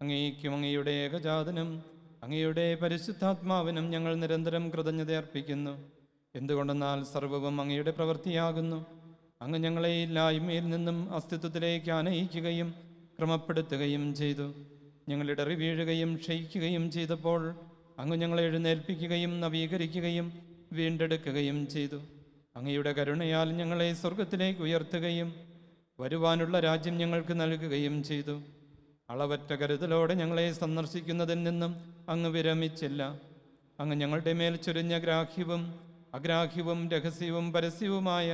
അങ്ങേക്കും അങ്ങയുടെ ഏകജാതനും അങ്ങയുടെ പരിശുദ്ധാത്മാവിനും ഞങ്ങൾ നിരന്തരം കൃതജ്ഞത അർപ്പിക്കുന്നു. എന്തുകൊണ്ടെന്നാൽ സർവ്വവും അങ്ങയുടെ പ്രവൃത്തിയാകുന്നു. അങ്ങ് ഞങ്ങളെ ഇല്ലായ്മയിൽ നിന്നും അസ്തിത്വത്തിലേക്ക് ആനയിക്കുകയും ക്രമപ്പെടുത്തുകയും ചെയ്തു. ഞങ്ങൾ ഇടറി വീഴുകയും ക്ഷയിക്കുകയും ചെയ്തപ്പോൾ അങ്ങ് ഞങ്ങളെ എഴുന്നേൽപ്പിക്കുകയും നവീകരിക്കുകയും വീണ്ടെടുക്കുകയും ചെയ്തു. അങ്ങയുടെ കരുണയാൽ ഞങ്ങളെ സ്വർഗത്തിലേക്ക് ഉയർത്തുകയും വരുവാനുള്ള രാജ്യം ഞങ്ങൾക്ക് നൽകുകയും ചെയ്തു. അളവറ്റ കരുതലോടെ ഞങ്ങളെ സന്ദർശിക്കുന്നതിൽ നിന്നും അങ്ങ് വിരമിച്ചില്ല. അങ്ങ് ഞങ്ങളുടെ മേൽ ചൊരിഞ്ഞ ഗ്രാഹ്യവും അഗ്രാഹ്യവും രഹസ്യവും പരസ്യവുമായ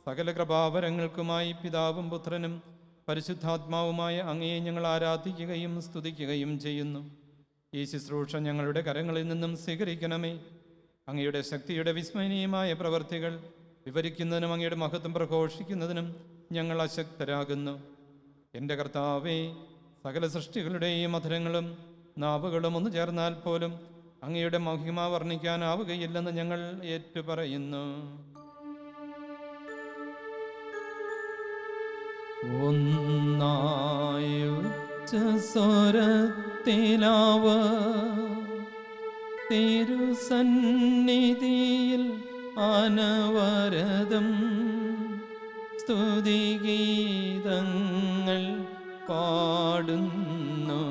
സകല കൃപാവരങ്ങൾക്കുമായി പിതാവും പുത്രനും പരിശുദ്ധാത്മാവുമായ അങ്ങയെ ഞങ്ങൾ ആരാധിക്കുകയും സ്തുതിക്കുകയും ചെയ്യുന്നു. ഈ ശുശ്രൂഷ ഞങ്ങളുടെ കരങ്ങളിൽ നിന്നും സ്വീകരിക്കണമേ. അങ്ങയുടെ ശക്തിയുടെ വിസ്മയനീയമായ പ്രവർത്തികൾ വിവരിക്കുന്നതിനും അങ്ങയുടെ മഹത്വം പ്രഘോഷിക്കുന്നതിനും ഞങ്ങൾ അശക്തരാകുന്നു. എൻ്റെ കർത്താവേ, സകല സൃഷ്ടികളുടെയും അധരങ്ങളും നാവുകളും ഒന്നു ചേർന്നാൽ പോലും അങ്ങയുടെ മഹിമ വർണ്ണിക്കാനാവുകയില്ലെന്ന് ഞങ്ങൾ ഏറ്റുപറയുന്നു. സ്വരത്തിലാവ തിരുസന്നിധിയിൽ അനവരതം സ്തുതിഗീതങ്ങൾ പാടുന്നു,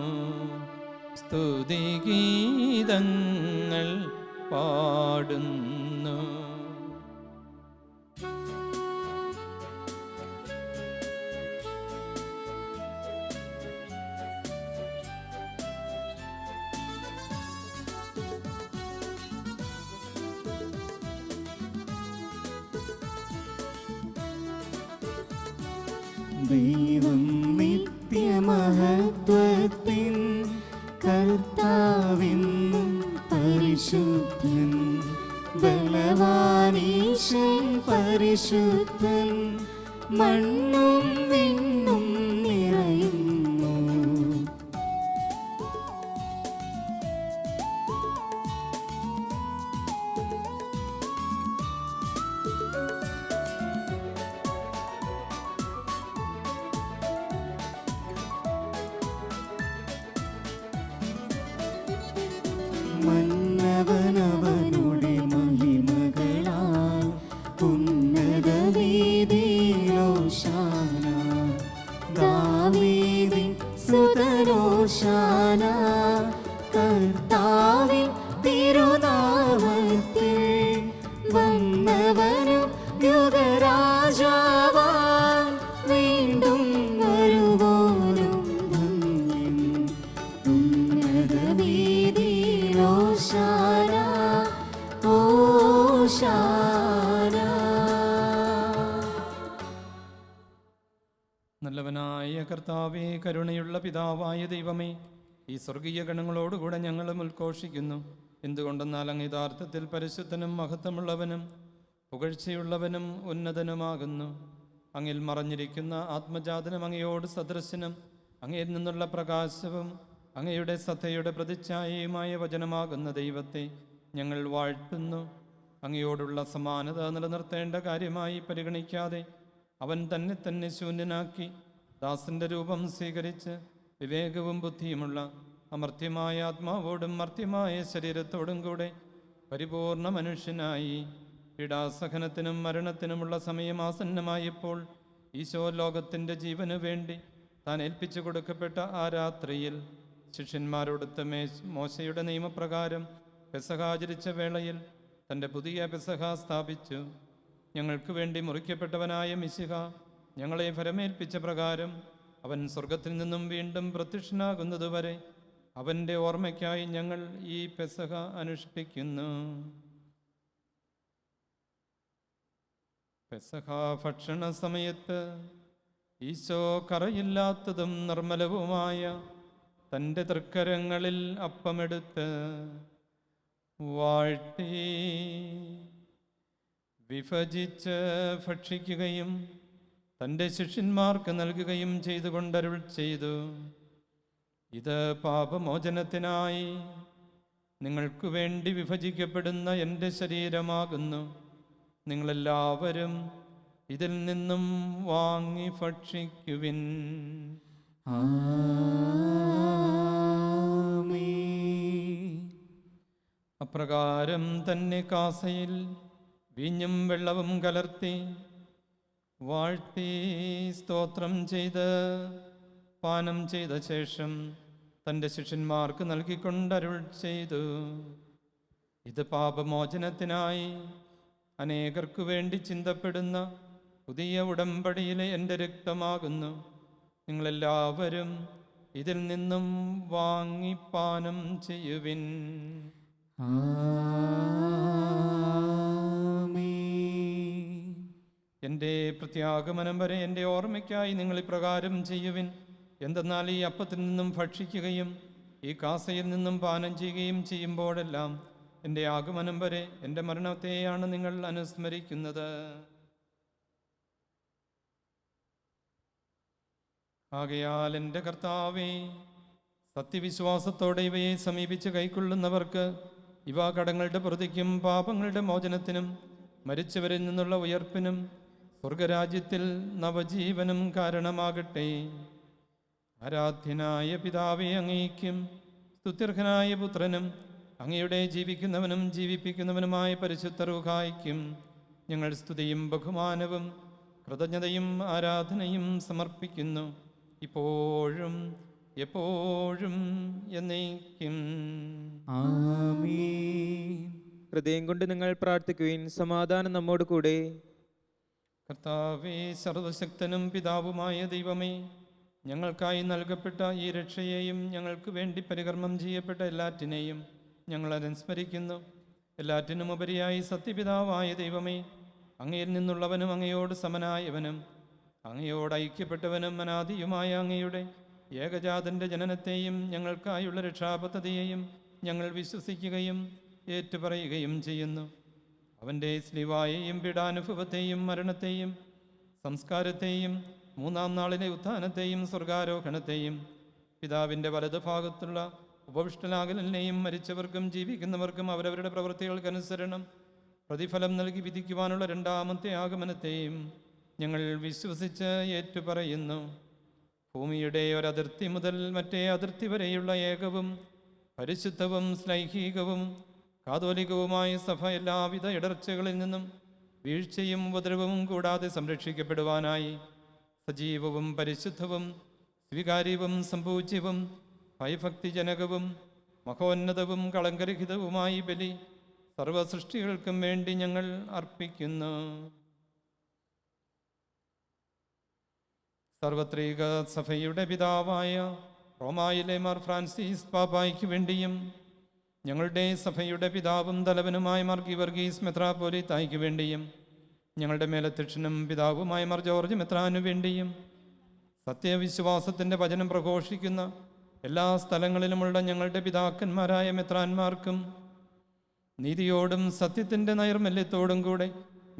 സ്തുതിഗീതങ്ങൾ പാടുന്നു. ദൈവം നിത്യമഹത്വത്തിൻ കർത്താവെന്നും പരിശുദ്ധൻ, ബലവാനീശൻ പരിശുദ്ധൻ, മണ്ണും വിണ്ണും നിറയുന്നു. മന്നവനവനുടെ മഹിമകളാൽ ഉന്നത വീതിയിലോശാന, ദാവീദിൻ സുതനോശാന, കർത്താവിൻ തിരുനാമത്തിൽ വന്നവനും യുഗരാജാവാൻ വീണ്ടും വരുവോനും ധന്യൻ. ഉന്നത വീതിയിലോശാന, ഓശാന. നല്ലവനായ കർത്താവേ, കരുണയുള്ള പിതാവായ ദൈവമേ, ഈ സ്വർഗീയ ഗണങ്ങളോടുകൂടെ ഞങ്ങളും ഉദ്ഘോഷിക്കുന്നു. എന്തുകൊണ്ടെന്നാൽ അങ്ങ് യഥാർത്ഥത്തിൽ പരിശുദ്ധനും മഹത്വമുള്ളവനും പുകഴ്ചയുള്ളവനും ഉന്നതനുമാകുന്നു. അങ്ങിൽ മറഞ്ഞിരിക്കുന്ന ആത്മജാതനും അങ്ങയോട് സദൃശനും അങ്ങയിൽ നിന്നുള്ള പ്രകാശവും അങ്ങയുടെ സത്തയുടെ പ്രതിച്ഛായയുമായ വചനമാകുന്ന ദൈവത്തെ ഞങ്ങൾ വാഴ്ത്തുന്നു. അങ്ങയോടുള്ള സമാനത നിലനിർത്തേണ്ട കാര്യമായി പരിഗണിക്കാതെ അവൻ തന്നെ തന്നെ ശൂന്യനാക്കി ദാസന്റെ രൂപം സ്വീകരിച്ച് വിവേകവും ബുദ്ധിയുമുള്ള അമർത്യമായ ആത്മാവോടും മർത്യമായ ശരീരത്തോടും കൂടെ പരിപൂർണ മനുഷ്യനായി പീഡാസഹനത്തിനും മരണത്തിനുമുള്ള സമയം ആസന്നമായപ്പോൾ ഈശോ ലോകത്തിൻ്റെ ജീവനു വേണ്ടി താൻ ഏൽപ്പിച്ചു കൊടുക്കപ്പെട്ട ആ രാത്രിയിൽ ശിഷ്യന്മാരോടൊത്ത് മോശയുടെ നിയമപ്രകാരം പെസഹ ആചരിച്ച വേളയിൽ തൻ്റെ പുതിയ പെസഹ സ്ഥാപിച്ചു. ഞങ്ങൾക്ക് വേണ്ടി മുറിക്കപ്പെട്ടവനായ മിശിഹ ഞങ്ങളെ ഫലമേൽപ്പിച്ച പ്രകാരം അവൻ സ്വർഗത്തിൽ നിന്നും വീണ്ടും പ്രത്യക്ഷനാകുന്നതുവരെ അവൻ്റെ ഓർമ്മയ്ക്കായി ഞങ്ങൾ ഈ പെസഹ അനുഷ്ഠിക്കുന്നു. പെസഹ ഭക്ഷണ സമയത്ത് ഈശോ കറയില്ലാത്തതും നിർമ്മലവുമായ തൻ്റെ തൃക്കരങ്ങളിൽ അപ്പമെടുത്ത് വാഴ്ത്തി വിഭജിച്ച് ഭക്ഷിക്കുകയും തൻ്റെ ശിഷ്യന്മാർക്ക് നൽകുകയും ചെയ്തുകൊണ്ടരുൾ ചെയ്തു, ഇത് പാപമോചനത്തിനായി നിങ്ങൾക്ക് വേണ്ടി വിഭജിക്കപ്പെടുന്ന എൻ്റെ ശരീരമാകുന്നു. നിങ്ങളെല്ലാവരും ഇതിൽ നിന്നും വാങ്ങി ഭക്ഷിക്കുവിൻ. അപ്രകാരം തന്നെ കാസയിൽ വീഞ്ഞും വെള്ളവും കലർത്തി വാഴ്ത്തി സ്തോത്രം ചെയ്ത് പാനം ചെയ്ത ശേഷം തൻ്റെ ശിഷ്യന്മാർക്ക് നൽകിക്കൊണ്ടരുൾ ചെയ്തു, ഇത് പാപമോചനത്തിനായി അനേകർക്കു വേണ്ടി ചിന്തപ്പെടുന്ന പുതിയ ഉടമ്പടിയിലെ എൻ്റെ രക്തമാകുന്നു. നിങ്ങളെല്ലാവരും ഇതിൽ നിന്നും വാങ്ങി പാനം ചെയ്യുവിൻ. എൻ്റെ പ്രത്യാഗമനം വരെ എൻ്റെ ഓർമ്മയ്ക്കായി നിങ്ങൾ ഇപ്രകാരം ചെയ്യുവിൻ. എന്തെന്നാൽ ഈ അപ്പത്തിൽ നിന്നും ഭക്ഷിക്കുകയും ഈ കാസയിൽ നിന്നും പാനം ചെയ്യുകയും ചെയ്യുമ്പോഴെല്ലാം എൻ്റെ ആഗമനം വരെ എൻ്റെ മരണത്തെയാണ് നിങ്ങൾ അനുസ്മരിക്കുന്നത്. ആകയാൽ എൻ്റെ കർത്താവേ, സത്യവിശ്വാസത്തോടെ ഇവയെ സമീപിച്ച് കൈക്കൊള്ളുന്നവർക്ക് ഇവ കടങ്ങളുടെ പ്രതിക്കും പാപങ്ങളുടെ മോചനത്തിനും മരിച്ചവരിൽ നിന്നുള്ള ഉയർപ്പിനും സ്വർഗരാജ്യത്തിൽ നവജീവനും കാരണമാകട്ടെ. ആരാധ്യനായ പിതാവേ, അങ്ങേയ്ക്കും സ്തുത്യർഹനായ പുത്രനും അങ്ങയുടെ ജീവിക്കുന്നവനും ജീവിപ്പിക്കുന്നവനുമായ പരിശുദ്ധ റൂഹായ്ക്കും ഞങ്ങൾ സ്തുതിയും ബഹുമാനവും കൃതജ്ഞതയും ആരാധനയും സമർപ്പിക്കുന്നു, ഇപ്പോഴും എപ്പോഴും എന്നേക്കും. ആമേൻ. ഹൃദയം കൊണ്ട് നിങ്ങൾ പ്രാർത്ഥിക്കുവിൻ. സമാധാനം നമ്മോട് കൂടെ. കർത്താവേ, സർവശക്തനും പിതാവുമായ ദൈവമേ, ഞങ്ങൾക്കായി നൽകപ്പെട്ട ഈ രക്ഷയെയും ഞങ്ങൾക്ക് വേണ്ടി പരികർമ്മം ചെയ്യപ്പെട്ട എല്ലാറ്റിനെയും ഞങ്ങൾ അനുസ്മരിക്കുന്നു. എല്ലാറ്റിനും ഉപരിയായി സത്യപിതാവായ ദൈവമേ, അങ്ങയിൽ നിന്നുള്ളവനും അങ്ങയോട് സമനായവനും അങ്ങയോട് ഐക്യപ്പെട്ടവനും അനാദിയുമായ അങ്ങയുടെ ഏകജാതൻ്റെ ജനനത്തെയും ഞങ്ങൾക്കായുള്ള രക്ഷാപദ്ധതിയെയും ഞങ്ങൾ വിശ്വസിക്കുകയും ഏറ്റുപറയുകയും ചെയ്യുന്നു. അവൻ്റെ സ്ലീവായെയും പീഡാനുഭവത്തെയും മരണത്തെയും സംസ്കാരത്തെയും മൂന്നാം നാളിലെ ഉത്ഥാനത്തെയും സ്വർഗാരോഹണത്തെയും പിതാവിൻ്റെ വലതുഭാഗത്തുള്ള ഉപവിഷ്ടനാകലിനെയും മരിച്ചവർക്കും ജീവിക്കുന്നവർക്കും അവരവരുടെ പ്രവൃത്തികൾക്കനുസരണം പ്രതിഫലം നൽകി വിധിക്കുവാനുള്ള രണ്ടാമത്തെ ആഗമനത്തെയും ഞങ്ങൾ വിശ്വസിച്ച് ഏറ്റുപറയുന്നു. ഭൂമിയുടെ ഒരതിർത്തി മുതൽ മറ്റേ അതിർത്തി വരെയുള്ള ഏകവും പരിശുദ്ധവും ശ്ലൈഹികവും കാതോലികവുമായ സഭ എല്ലാവിധ ഇടർച്ചകളിൽ നിന്നും വീഴ്ചയും ഉപദ്രവവും കൂടാതെ സംരക്ഷിക്കപ്പെടുവാനായി സജീവവും പരിശുദ്ധവും സ്വീകാര്യവും സംപൂജ്യവും ഭയഭക്തിജനകവും മഹോന്നതവും കളങ്കരഹിതവുമായി ബലി സർവസൃഷ്ടികൾക്കും വേണ്ടി ഞങ്ങൾ അർപ്പിക്കുന്നു. സർവത്രിക സഭയുടെ പിതാവായ റോമായിലെ മാർ ഫ്രാൻസിസ് പാപ്പായ്ക്ക് വേണ്ടിയും ഞങ്ങളുടെ സഭയുടെ പിതാവും തലവനുമായ മാർ ഗീവർഗീസ് മെത്രാപ്പോലീത്തായ്ക്ക് വേണ്ടിയും ഞങ്ങളുടെ മേലധ്യക്ഷനും പിതാവുമായ മാർ ജോർജ് മെത്രാനു വേണ്ടിയും സത്യവിശ്വാസത്തിൻ്റെ വചനം പ്രഘോഷിക്കുന്ന എല്ലാ സ്ഥലങ്ങളിലുമുള്ള ഞങ്ങളുടെ പിതാക്കന്മാരായ മെത്രാന്മാർക്കും നീതിയോടും സത്യത്തിൻ്റെ നൈർമല്യത്തോടും കൂടെ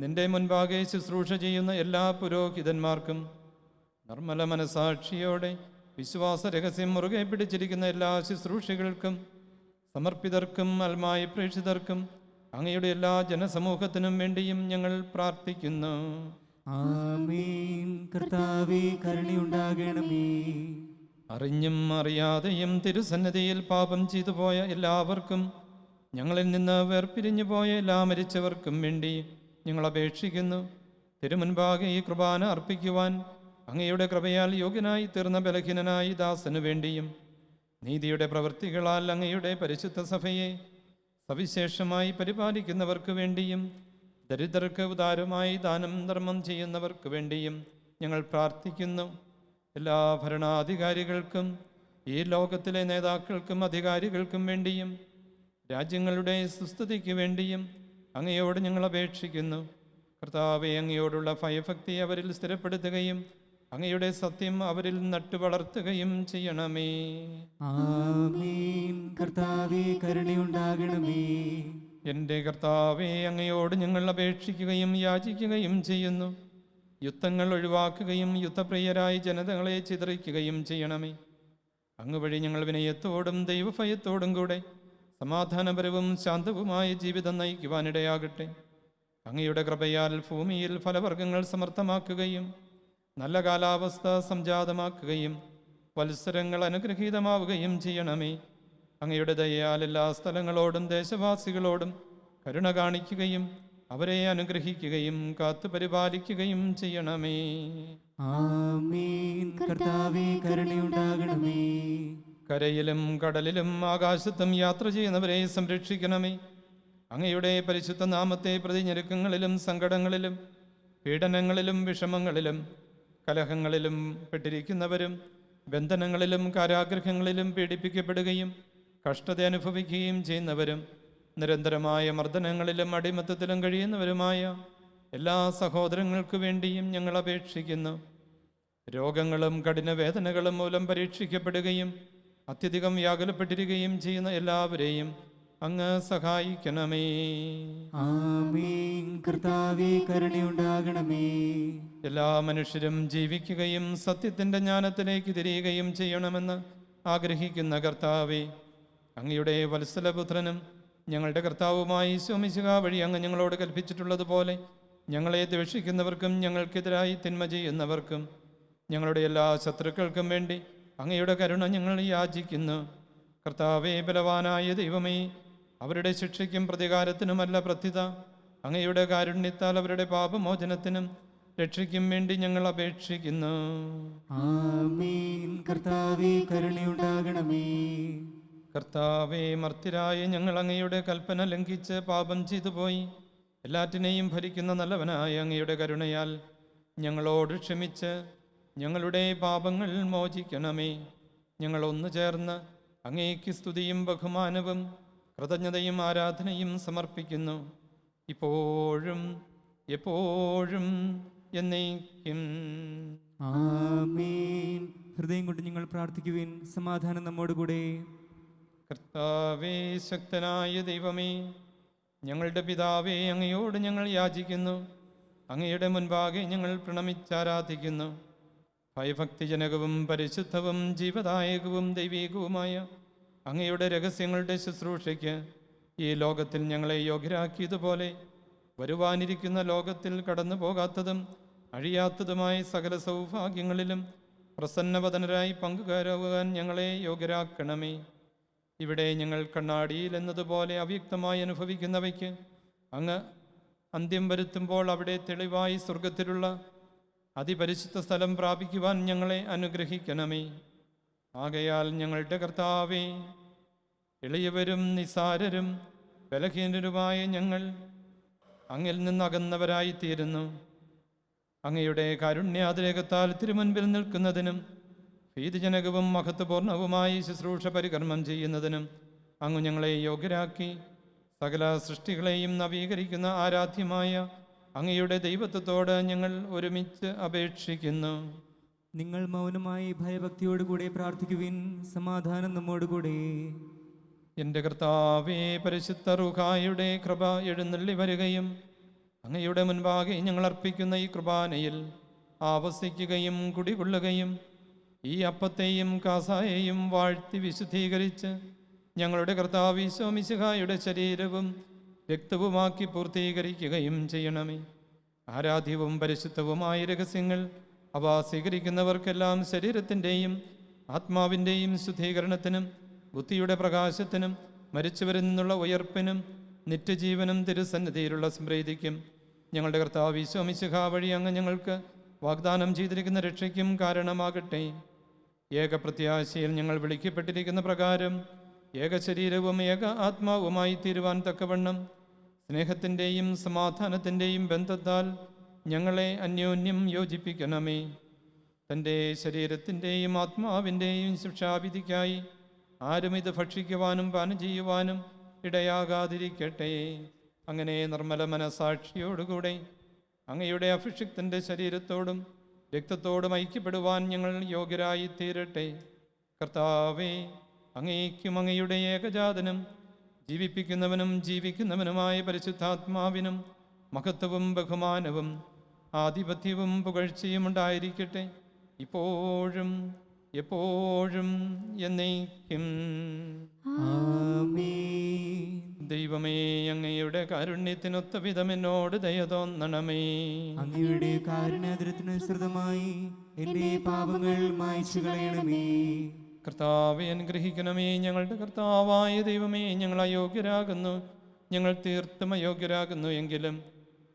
നിന്റെ മുൻപാകെ ശുശ്രൂഷ ചെയ്യുന്ന എല്ലാ പുരോഹിതന്മാർക്കും നിർമ്മല മനസാക്ഷിയോടെ വിശ്വാസ രഹസ്യം മുറുകെ പിടിച്ചിരിക്കുന്ന എല്ലാ ശുശ്രൂഷകൾക്കും സമർപ്പിതർക്കും അൽമായ പ്രേക്ഷിതർക്കും അങ്ങയുടെ എല്ലാ ജനസമൂഹത്തിനും വേണ്ടിയും ഞങ്ങൾ പ്രാർത്ഥിക്കുന്നു. ആമേൻ. കർത്താവേ, കരുണയുണ്ടാകണമേ. അറിഞ്ഞും അറിയാതെയും തിരുസന്നിധിയിൽ പാപം ചെയ്തു പോയ എല്ലാവർക്കും ഞങ്ങളിൽ നിന്ന് വേർപിരിഞ്ഞു പോയ എല്ലാ മരിച്ചവർക്കും വേണ്ടി ഞങ്ങൾ അപേക്ഷിക്കുന്നു. തിരുമുൻപാകെ ഈ കുർബാന അർപ്പിക്കുവാൻ അങ്ങയുടെ കൃപയാൽ യോഗ്യനായി തീർന്ന ബലഹീനനായി ദാസനു വേണ്ടിയും നീതിയുടെ പ്രവൃത്തികളാൽ അങ്ങയുടെ പരിശുദ്ധ സഭയെ സവിശേഷമായി പരിപാലിക്കുന്നവർക്ക് വേണ്ടിയും ദരിദ്രർക്ക് ഉദാരമായി ദാനം ധർമ്മം ചെയ്യുന്നവർക്ക് വേണ്ടിയും ഞങ്ങൾ പ്രാർത്ഥിക്കുന്നു. എല്ലാ ഭരണാധികാരികൾക്കും ഈ ലോകത്തിലെ നേതാക്കൾക്കും അധികാരികൾക്കും വേണ്ടിയും രാജ്യങ്ങളുടെ സുസ്ഥിതിക്ക് വേണ്ടിയും അങ്ങയോട് ഞങ്ങൾ അപേക്ഷിക്കുന്നു. കർത്താവെ, അങ്ങയോടുള്ള ഭയഭക്തി അവരിൽ സ്ഥിരപ്പെടുത്തുകയും അങ്ങയുടെ സത്യം അവരിൽ നട്ടുവളർത്തുകയും ചെയ്യണമേ. ആമേൻ. കർത്താവേ, കരുണയുണ്ടാകണമേ. എൻ്റെ കർത്താവെ, അങ്ങയോട് ഞങ്ങൾ അപേക്ഷിക്കുകയും യാചിക്കുകയും ചെയ്യുന്നു. യുദ്ധങ്ങൾ ഒഴിവാക്കുകയും യുദ്ധപ്രിയരായി ജനതകളെ ചിതറിക്കുകയും ചെയ്യണമേ. അങ്ങ് വഴി ഞങ്ങൾ വിനയത്തോടും ദൈവഭയത്തോടും കൂടെ സമാധാനപരവും ശാന്തവുമായ ജീവിതം നയിക്കുവാനിടയാകട്ടെ. അങ്ങയുടെ കൃപയാൽ ഭൂമിയിൽ ഫലവർഗ്ഗങ്ങൾ സമർത്ഥമാക്കുകയും നല്ല കാലാവസ്ഥ സംജാതമാക്കുകയും വത്സരങ്ങൾ അനുഗ്രഹീതമാവുകയും ചെയ്യണമേ. അങ്ങയുടെ ദയയാൽ എല്ലാ സ്ഥലങ്ങളോടും ദേശവാസികളോടും കരുണ കാണിക്കുകയും അവരെ അനുഗ്രഹിക്കുകയും കാത്തു പരിപാലിക്കുകയും ചെയ്യണമേ. ആമേൻ. കർത്താവേ, കരുണയുണ്ടാകണമേ. കരയിലും കടലിലും ആകാശത്തും യാത്ര ചെയ്യുന്നവരെ സംരക്ഷിക്കണമേ. അങ്ങയുടെ പരിശുദ്ധ നാമത്തെ പ്രതി ഞെരുക്കങ്ങളിലും സങ്കടങ്ങളിലും പീഡനങ്ങളിലും വിഷമങ്ങളിലും കലഹങ്ങളിലും പെട്ടിരിക്കുന്നവരും ബന്ധനങ്ങളിലും കാരാഗ്രഹങ്ങളിലും പീഡിപ്പിക്കപ്പെടുകയും കഷ്ടത അനുഭവിക്കുകയും ചെയ്യുന്നവരും നിരന്തരമായ മർദ്ദനങ്ങളിലും അടിമത്തത്തിലും കഴിയുന്നവരുമായ എല്ലാ സഹോദരങ്ങൾക്കു വേണ്ടിയും ഞങ്ങൾ അപേക്ഷിക്കുന്നു. രോഗങ്ങളും കഠിനവേദനകളും മൂലം പരീക്ഷിക്കപ്പെടുകയും അത്യധികം വ്യാകുലപ്പെട്ടിരിക്കുകയും ചെയ്യുന്ന എല്ലാവരെയും അങ്ങ് സഹായിക്കണമേ. ആമേൻ. കർത്താവേ കരുണയുണ്ടാകണമേ. എല്ലാ മനുഷ്യരും ജീവിക്കുകയും സത്യത്തിൻ്റെ ജ്ഞാനത്തിലേക്ക് തിരിയുകയും ചെയ്യണമെന്ന് ആഗ്രഹിക്കുന്ന കർത്താവേ, അങ്ങയുടെ വത്സലപുത്രനും ഞങ്ങളുടെ കർത്താവുമായി ഈശോ മിശിഹാ വഴി അങ്ങ് ഞങ്ങളോട് കൽപ്പിച്ചിട്ടുള്ളതുപോലെ ഞങ്ങളെ ദ്വേഷിക്കുന്നവർക്കും ഞങ്ങൾക്കെതിരായി തിന്മ ചെയ്യുന്നവർക്കും ഞങ്ങളുടെ എല്ലാ ശത്രുക്കൾക്കും വേണ്ടി അങ്ങയുടെ കരുണ ഞങ്ങൾ യാചിക്കുന്നു. കർത്താവേ, ബലവാനായ ദൈവമേ, അവരുടെ ശിക്ഷയ്ക്കും പ്രതികാരത്തിനുമല്ല പ്രത്യുത അങ്ങയുടെ കാരുണ്യത്താൽ അവരുടെ പാപമോചനത്തിനും രക്ഷയ്ക്കും വേണ്ടി ഞങ്ങൾ അപേക്ഷിക്കുന്നു. ആമേൻ. കർത്താവേ കരുണയുണ്ടാകണമേ. കർത്താവേ, മർത്യരായ ഞങ്ങൾ അങ്ങയുടെ കൽപ്പന ലംഘിച്ച് പാപം ചെയ്തു പോയി. എല്ലാറ്റിനെയും ഭരിക്കുന്ന നല്ലവനായ അങ്ങയുടെ കരുണയാൽ ഞങ്ങളോട് ക്ഷമിച്ച് ഞങ്ങളുടെ പാപങ്ങൾ മോചിക്കണമേ. ഞങ്ങൾ ഒന്നു ചേർന്ന് അങ്ങേക്ക് സ്തുതിയും ബഹുമാനവും കൃതജ്ഞതയും ആരാധനയും സമർപ്പിക്കുന്നു, ഇപ്പോഴും എപ്പോഴും എന്നേക്കും. ആമേൻ. ഹൃദയം കൊണ്ട് നിങ്ങൾ പ്രാർത്ഥിക്കുവിൻ. സമാധാനം നമ്മോടുകൂടെ. കർത്താവേ, ശക്തനായ ദൈവമേ, ഞങ്ങളുടെ പിതാവേ, അങ്ങയോട് ഞങ്ങൾ യാചിക്കുന്നു. അങ്ങയുടെ മുൻപാകെ ഞങ്ങൾ പ്രണമിച്ചാരാധിക്കുന്നു. ഭയഭക്തിജനകവും പരിശുദ്ധവും ജീവദായകവും ദൈവീകവുമായ അങ്ങയുടെ രഹസ്യങ്ങളുടെ ശുശ്രൂഷയ്ക്ക് ഈ ലോകത്തിൽ ഞങ്ങളെ യോഗ്യരാക്കിയതുപോലെ വരുവാനിരിക്കുന്ന ലോകത്തിൽ കടന്നു പോകാത്തതും അഴിയാത്തതുമായ സകല സൗഭാഗ്യങ്ങളിലും പ്രസന്നവദനരായി പങ്കുകാരാകുവാൻ ഞങ്ങളെ യോഗ്യരാക്കണമേ. ഇവിടെ ഞങ്ങൾ കണ്ണാടിയിൽ എന്നതുപോലെ അവ്യക്തമായി അനുഭവിക്കുന്നവയ്ക്ക് അങ്ങ് അന്ത്യം വരുത്തുമ്പോൾ അവിടെ തെളിവായി സ്വർഗത്തിലുള്ള അതിപരിശുദ്ധ സ്ഥലം പ്രാപിക്കുവാൻ ഞങ്ങളെ അനുഗ്രഹിക്കണമേ. ആകയാൽ ഞങ്ങളുടെ കർത്താവേ, എളിയവരും നിസാരരും ബലഹീനരുമായ ഞങ്ങൾ അങ്ങിൽ നിന്നകന്നവരായിത്തീരുന്നു. അങ്ങയുടെ കാരുണ്യാതിരേകത്താൽ തിരുമുൻപിൽ നിൽക്കുന്നതിനും ഭീതിജനകവും മഹത്വപൂർണവുമായി ശുശ്രൂഷ പരികർമ്മം ചെയ്യുന്നതിനും അങ്ങ് ഞങ്ങളെ യോഗ്യരാക്കി സകല സൃഷ്ടികളെയും നവീകരിക്കുന്ന ആരാധ്യമായ അങ്ങയുടെ ദൈവത്വത്തോട് ഞങ്ങൾ ഒരുമിച്ച് അപേക്ഷിക്കുന്നു. നിങ്ങൾ മൗനമായി ഭയഭക്തിയോടുകൂടെ പ്രാർത്ഥിക്കുവിൻ. സമാധാനം നമ്മോടുകൂടെ. എൻ്റെ കർത്താവേ, പരിശുദ്ധ റൂഹായുടെ കൃപ എഴുന്നള്ളി വരികയും അങ്ങയുടെ മുൻപാകെ ഞങ്ങൾ അർപ്പിക്കുന്ന ഈ കൃപാനയിൽ ആവസിക്കുകയും കുടികൊള്ളുകയും ഈ അപ്പത്തെയും കാസായെയും വാഴ്ത്തി വിശുദ്ധീകരിച്ച് ഞങ്ങളുടെ കർത്താവ് ഈശോ മിശിഹായുടെ ശരീരവും രക്തവുമാക്കി പൂർത്തീകരിക്കുകയും ചെയ്യണമേ. ആരാധ്യവും പരിശുദ്ധവുമായ രഹസ്യങ്ങൾ അവ സ്വീകരിക്കുന്നവർക്കെല്ലാം ശരീരത്തിൻ്റെയും ആത്മാവിൻ്റെയും ശുദ്ധീകരണത്തിനും ബുദ്ധിയുടെ പ്രകാശത്തിനും മരിച്ചവരിൽ നിന്നുള്ള ഉയർപ്പിനും നിത്യജീവനും തിരുസന്നിധിയിലുള്ള സ്മൃതിക്കും ഞങ്ങളുടെ കർത്താവ് ഈശോ മിശിഹാ വഴി അങ്ങ് ഞങ്ങൾക്ക് വാഗ്ദാനം ചെയ്തിരിക്കുന്ന രക്ഷയ്ക്കും കാരണമാകട്ടെ. ഏക പ്രത്യാശയിൽ ഞങ്ങൾ വിളിക്കപ്പെട്ടിരിക്കുന്ന പ്രകാരം ഏക ശരീരവും ഏക ആത്മാവുമായി തീരുവാൻ തക്കവണ്ണം സ്നേഹത്തിൻ്റെയും സമാധാനത്തിൻ്റെയും ബന്ധത്താൽ ഞങ്ങളെ അന്യോന്യം യോജിപ്പിക്കണമേ. തൻ്റെ ശരീരത്തിൻ്റെയും ആത്മാവിൻ്റെയും ശിക്ഷാവിധിക്കായി ആരും ഇത് ഭക്ഷിക്കുവാനും പാനം ചെയ്യുവാനും ഇടയാകാതിരിക്കട്ടെ. അങ്ങനെ നിർമ്മല മനസാക്ഷിയോടുകൂടെ അങ്ങയുടെ അഭിഷിക്തൻ്റെ ശരീരത്തോടും രക്തത്തോടും ഐക്യപ്പെടുവാൻ ഞങ്ങൾ യോഗ്യരായി തീരട്ടെ. കർത്താവേ, അങ്ങേക്കും അങ്ങയുടെ ഏകജാതനും ജീവിപ്പിക്കുന്നവനും ജീവിക്കുന്നവനുമായ പരിശുദ്ധാത്മാവിനും മഹത്വവും ബഹുമാനവും ആധിപത്യവും പുകഴ്ചയും ഉണ്ടായിരിക്കട്ടെ, ഇപ്പോഴും എപ്പോഴും എന്നേക്കും. ആമേൻ. ദൈവമേ, അങ്ങയുടെ കാരുണ്യത്തിനൊത്ത വിധം എന്നോട് ദയ തോന്നണമേ. അങ്ങയുടെ കാരുണ്യാതിരത്തിനനുസൃതമായി എന്റെ പാപങ്ങൾ മായ്ച്ചു കളയണമേ. കർത്താവെ, അനുഗ്രഹിക്കണമേ. ഞങ്ങളുടെ കർത്താവായ ദൈവമേ, ഞങ്ങൾ അയോഗ്യരാകുന്നു, ഞങ്ങൾ തീർത്തും അയോഗ്യരാകുന്നു. എങ്കിലും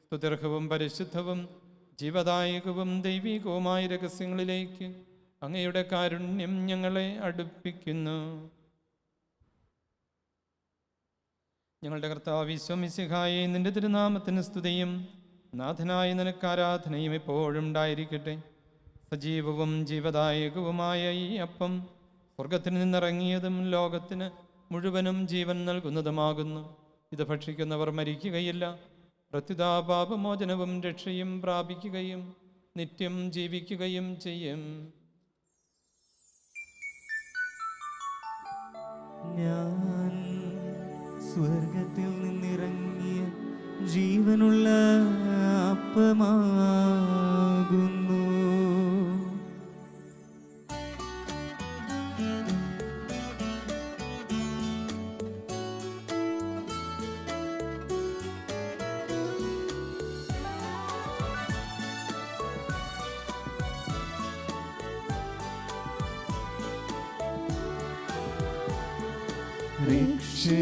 സ്തുത്യർഹവും പരിശുദ്ധവും ജീവദായകവും ദൈവികവുമായ രഹസ്യങ്ങളിലേക്ക് അങ്ങയുടെ കാരുണ്യം ഞങ്ങളെ അടുപ്പിക്കുന്നു. ഞങ്ങളുടെ കർത്താവ് ഈശോ മിശിഹായേ, നിന്റെ തിരുനാമത്തിന് സ്തുതിയും നാഥനായ നിനക്ക് ആരാധനയും എപ്പോഴും ഉണ്ടായിരിക്കട്ടെ. സജീവവും ജീവദായകവുമായ ഈ അപ്പം സ്വർഗത്തിൽ നിന്നിറങ്ങിയതും ലോകത്തിന് മുഴുവനും ജീവൻ നൽകുന്നതുമാകുന്നു. ഇത് ഭക്ഷിക്കുന്നവർ മരിക്കുകയില്ല, പ്രത്യുതാ പാപമോചനവും രക്ഷയും പ്രാപിക്കുകയും നിത്യം ജീവിക്കുകയും ചെയ്യും. ഞാൻ സ്വർഗത്തിൽ നിന്നിറങ്ങിയ ജീവനുള്ള അപ്പമാകുന്നു.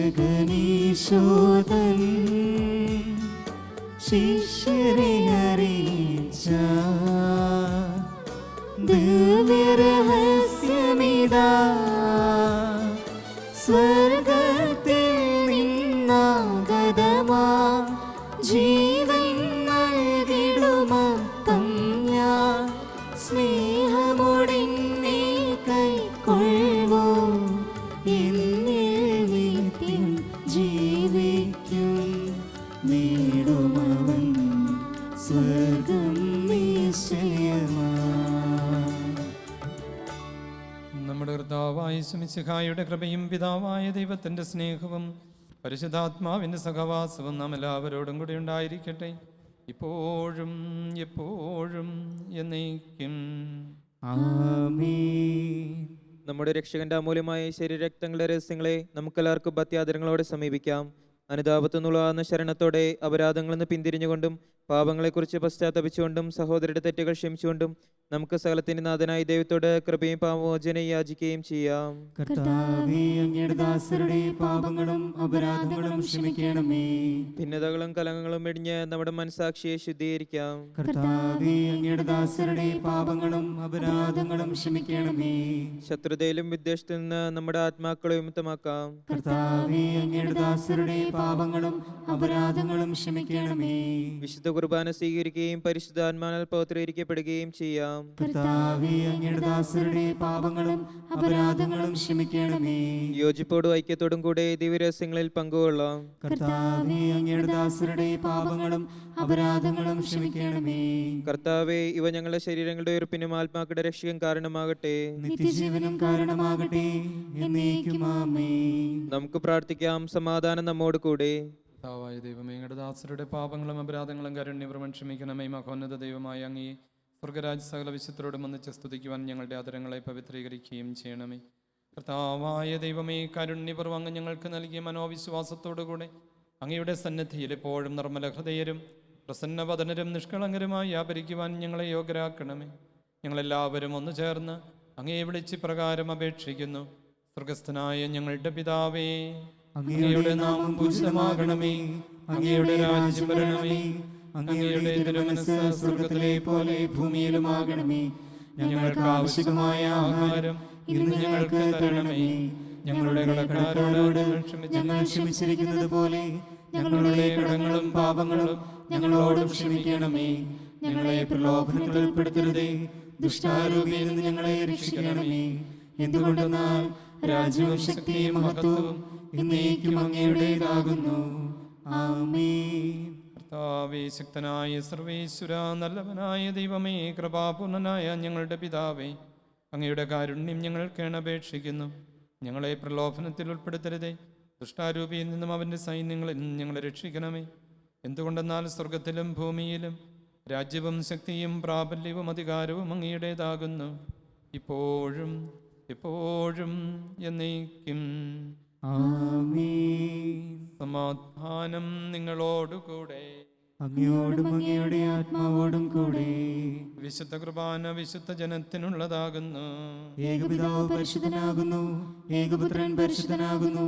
രക്ഷകനീശോതൻ ശിഷ്യരെ അറിയിച്ച ദിവ്യരഹസ്യമിതാ, സ്വർഗത്തിൽ നിന്നാഗതമാ ജീവൻ നൽകിടുമപ്പം ഞാൻ, സ്നേഹമോടെന്നെ കൈക്കൊള്ളുവോ, എന്നിൽ നിത്യം ജീവിക്കും, നേടുമവൻ സ്വർഗം നിശ്ചയമാ. നമ്മുടെ കർത്താവായ മിശിഹായുടെ കൃപയും പിതാവായ ദൈവത്തിൻ്റെ സ്നേഹവും പരിശുദ്ധാത്മാവിൻ്റെ സഹവാസവും നാം എല്ലാവരോടും കൂടി ഉണ്ടായിരിക്കട്ടെ, ഇപ്പോഴും എപ്പോഴും എന്നേക്കും. ആമേൻ. നമ്മുടെ രക്ഷകന്റെ അമൂല്യമായ ശരീരരക്തങ്ങളുടെ രഹസ്യങ്ങളെ നമുക്കെല്ലാവർക്കും ഭക്ത്യാദരങ്ങളോടെ സമീപിക്കാം. അനുതാപത്തുനിന്നുള്ള ശരണത്തോടെ അപരാധങ്ങളിൽ നിന്ന് പിന്തിരിഞ്ഞുകൊണ്ടും പാപങ്ങളെക്കുറിച്ച് പശ്ചാത്തപിച്ചുകൊണ്ടും സഹോദരരുടെ തെറ്റുകൾ ക്ഷമിച്ചുകൊണ്ടും നമുക്ക് സകലത്തിന്റെ നാഥനായ ദൈവത്തോട് കൃപയും പാപമോചനം യാചിക്കുകയും ചെയ്യാം. കർത്താവേ, അങ്ങയുടെ ദാസരുടെ പാപങ്ങളും അപരാധങ്ങളും ക്ഷമിക്കണമേ. ഭിന്നതകളും കലഹങ്ങളും വെടിഞ്ഞ് നമ്മുടെ മനസാക്ഷിയെ ശുദ്ധീകരിക്കാം. കർത്താവേ, അങ്ങയുടെ ദാസരുടെ പാപങ്ങളും അപരാധങ്ങളും ക്ഷമിക്കണമേ. ശത്രുതയിലും വിദ്വേഷത്തിൽ നിന്ന് നമ്മുടെ ആത്മാക്കളെ വിമുക്തമാക്കാം. കർത്താവേ, അങ്ങയുടെ ദാസരുടെ പാപങ്ങളും അപരാധങ്ങളും ക്ഷമിക്കണമേ. വിശുദ്ധ കുർബാന സ്വീകരിക്കുകയും പരിശുദ്ധാത്മാനാൽ പവിത്രീകരിക്കപ്പെടുകയും ചെയ്യാം. കർത്താവേ, അങ്ങയുടെ ദാസരുടെ പാപങ്ങളും അപരാധങ്ങളും ക്ഷമിക്കണമേ. യോജിപ്പോടും ഐക്യത്തോടും കൂടെ ദിവ്യരഹസ്യങ്ങളിൽ പങ്കുകൊള്ളാം. കർത്താവേ, അങ്ങയുടെ ദാസരുടെ പാപങ്ങളും അപരാധങ്ങളും ക്ഷമിക്കണമേ. കർത്താവേ, ഇവ ഞങ്ങളുടെ ശരീരങ്ങളുടെ ഉയർപ്പിനും ആത്മാക്കളുടെ രക്ഷയ്ക്കും കാരണമാകട്ടെ, നിത്യജീവനും കാരണമാകട്ടെ, എന്നേക്കും ആമേൻ. നമുക്ക് പ്രാർത്ഥിക്കാം. സമാധാനം നമ്മോട് കൂടെ. കർത്താവായ ദൈവമേ, അങ്ങയുടെ ദാസരുടെ പാപങ്ങളും അപരാധങ്ങളും കാരുണ്യപൂർവ്വം ക്ഷമിക്കണമേ. മഹോന്നത ദൈവമായ അങ്ങയെ സ്വർഗരാജ് സകല വിശുദ്ധരോടും ഒന്നിച്ച് സ്തുതിക്കുവാൻ ഞങ്ങളുടെ ആദരങ്ങളെ പവിത്രീകരിക്കുകയും ചെയ്യണമേ. കർത്താവായ ദൈവമേ, കാരുണ്യപൂർവ്വം അങ്ങ് ഞങ്ങൾക്ക് നൽകിയ മനോവിശ്വാസത്തോടുകൂടെ അങ്ങയുടെ സന്നിധിയിൽ എപ്പോഴും നിർമ്മല ഹൃദയരും പ്രസന്നവദനരും നിഷ്കളങ്കരുമായി വ്യാപരിക്കുവാൻ ഞങ്ങളെ യോഗ്യരാക്കണമേ. ഞങ്ങളെല്ലാവരും ഒന്ന് ചേർന്ന് അങ്ങയെ വിളിച്ച് പ്രകാരം അപേക്ഷിക്കുന്നു. സ്വർഗസ്ഥനായ ഞങ്ങളുടെ പിതാവേ, അങ്ങയുടെ നാമം പൂജിതമാകണമേ. അങ്ങയുടെ രാജ്യം വരണമേ. അങ്ങയുടെ തിരുമനസ്സ് സ്വർഗത്തിലെ പോലെ ഭൂമിയിലുമാകണമേ. ഞങ്ങൾക്ക് ആവശ്യമായ ആഹാരം ഇന്ന് ഞങ്ങൾക്ക് തരണമേ. ഞങ്ങളുടെ കടക്കാരോട് ഞങ്ങൾ ക്ഷമിച്ചിരിക്കുന്നത് പോലെ ഞങ്ങളുടെ കടങ്ങളും പാപങ്ങളും ഞങ്ങളോടും ക്ഷമിക്കണമേ. ഞങ്ങളെ പ്രലോഭനത്തിൽ ഉൾപ്പെടുത്തരുതേ, ദുഷ്ടാരൂപിയിൽ നിന്ന് ഞങ്ങളെ രക്ഷിക്കണമേ. എന്തുകൊണ്ടെന്നാൽ രാജ്യവും ശക്തിയും മഹത്വവും എന്നേക്കും അങ്ങയുടേതാകുന്നു. ആമേൻ. കർത്താവേ, ശക്തനായ സർവേശ്വര, നല്ലവനായ ദൈവമേ, കൃപാപൂർണനായ ഞങ്ങളുടെ പിതാവേ, അങ്ങയുടെ കാരുണ്യം ഞങ്ങൾ കേണപേക്ഷിക്കുന്നു. ഞങ്ങളെ പ്രലോഭനത്തിൽ ഉൾപ്പെടുത്തരുതേ, ദുഷ്ടാരൂപിയിൽ നിന്നും അവൻ്റെ സൈന്യങ്ങളിൽ നിന്നും ഞങ്ങളെ രക്ഷിക്കണമേ. എന്തുകൊണ്ടെന്നാൽ സ്വർഗത്തിലും ഭൂമിയിലും രാജ്യവും ശക്തിയും പ്രാബല്യവും അധികാരവും അങ്ങയുടേതാകുന്നു, ഇപ്പോഴും എപ്പോഴും എന്നേക്കും. ആമേൻ. സമാധാനം നിങ്ങളോടുകൂടെ. അങ്ങയോടും അങ്ങയുടെ ആത്മാവോടും കൂടെ. വിശുദ്ധ കുർബാന വിശുദ്ധ ജനത്തിനുള്ളതാകുന്നു. ഏകപിതാവ് പരിശുദ്ധനാകുന്നു, ഏകപുത്രൻ പരിശുദ്ധനാകുന്നു,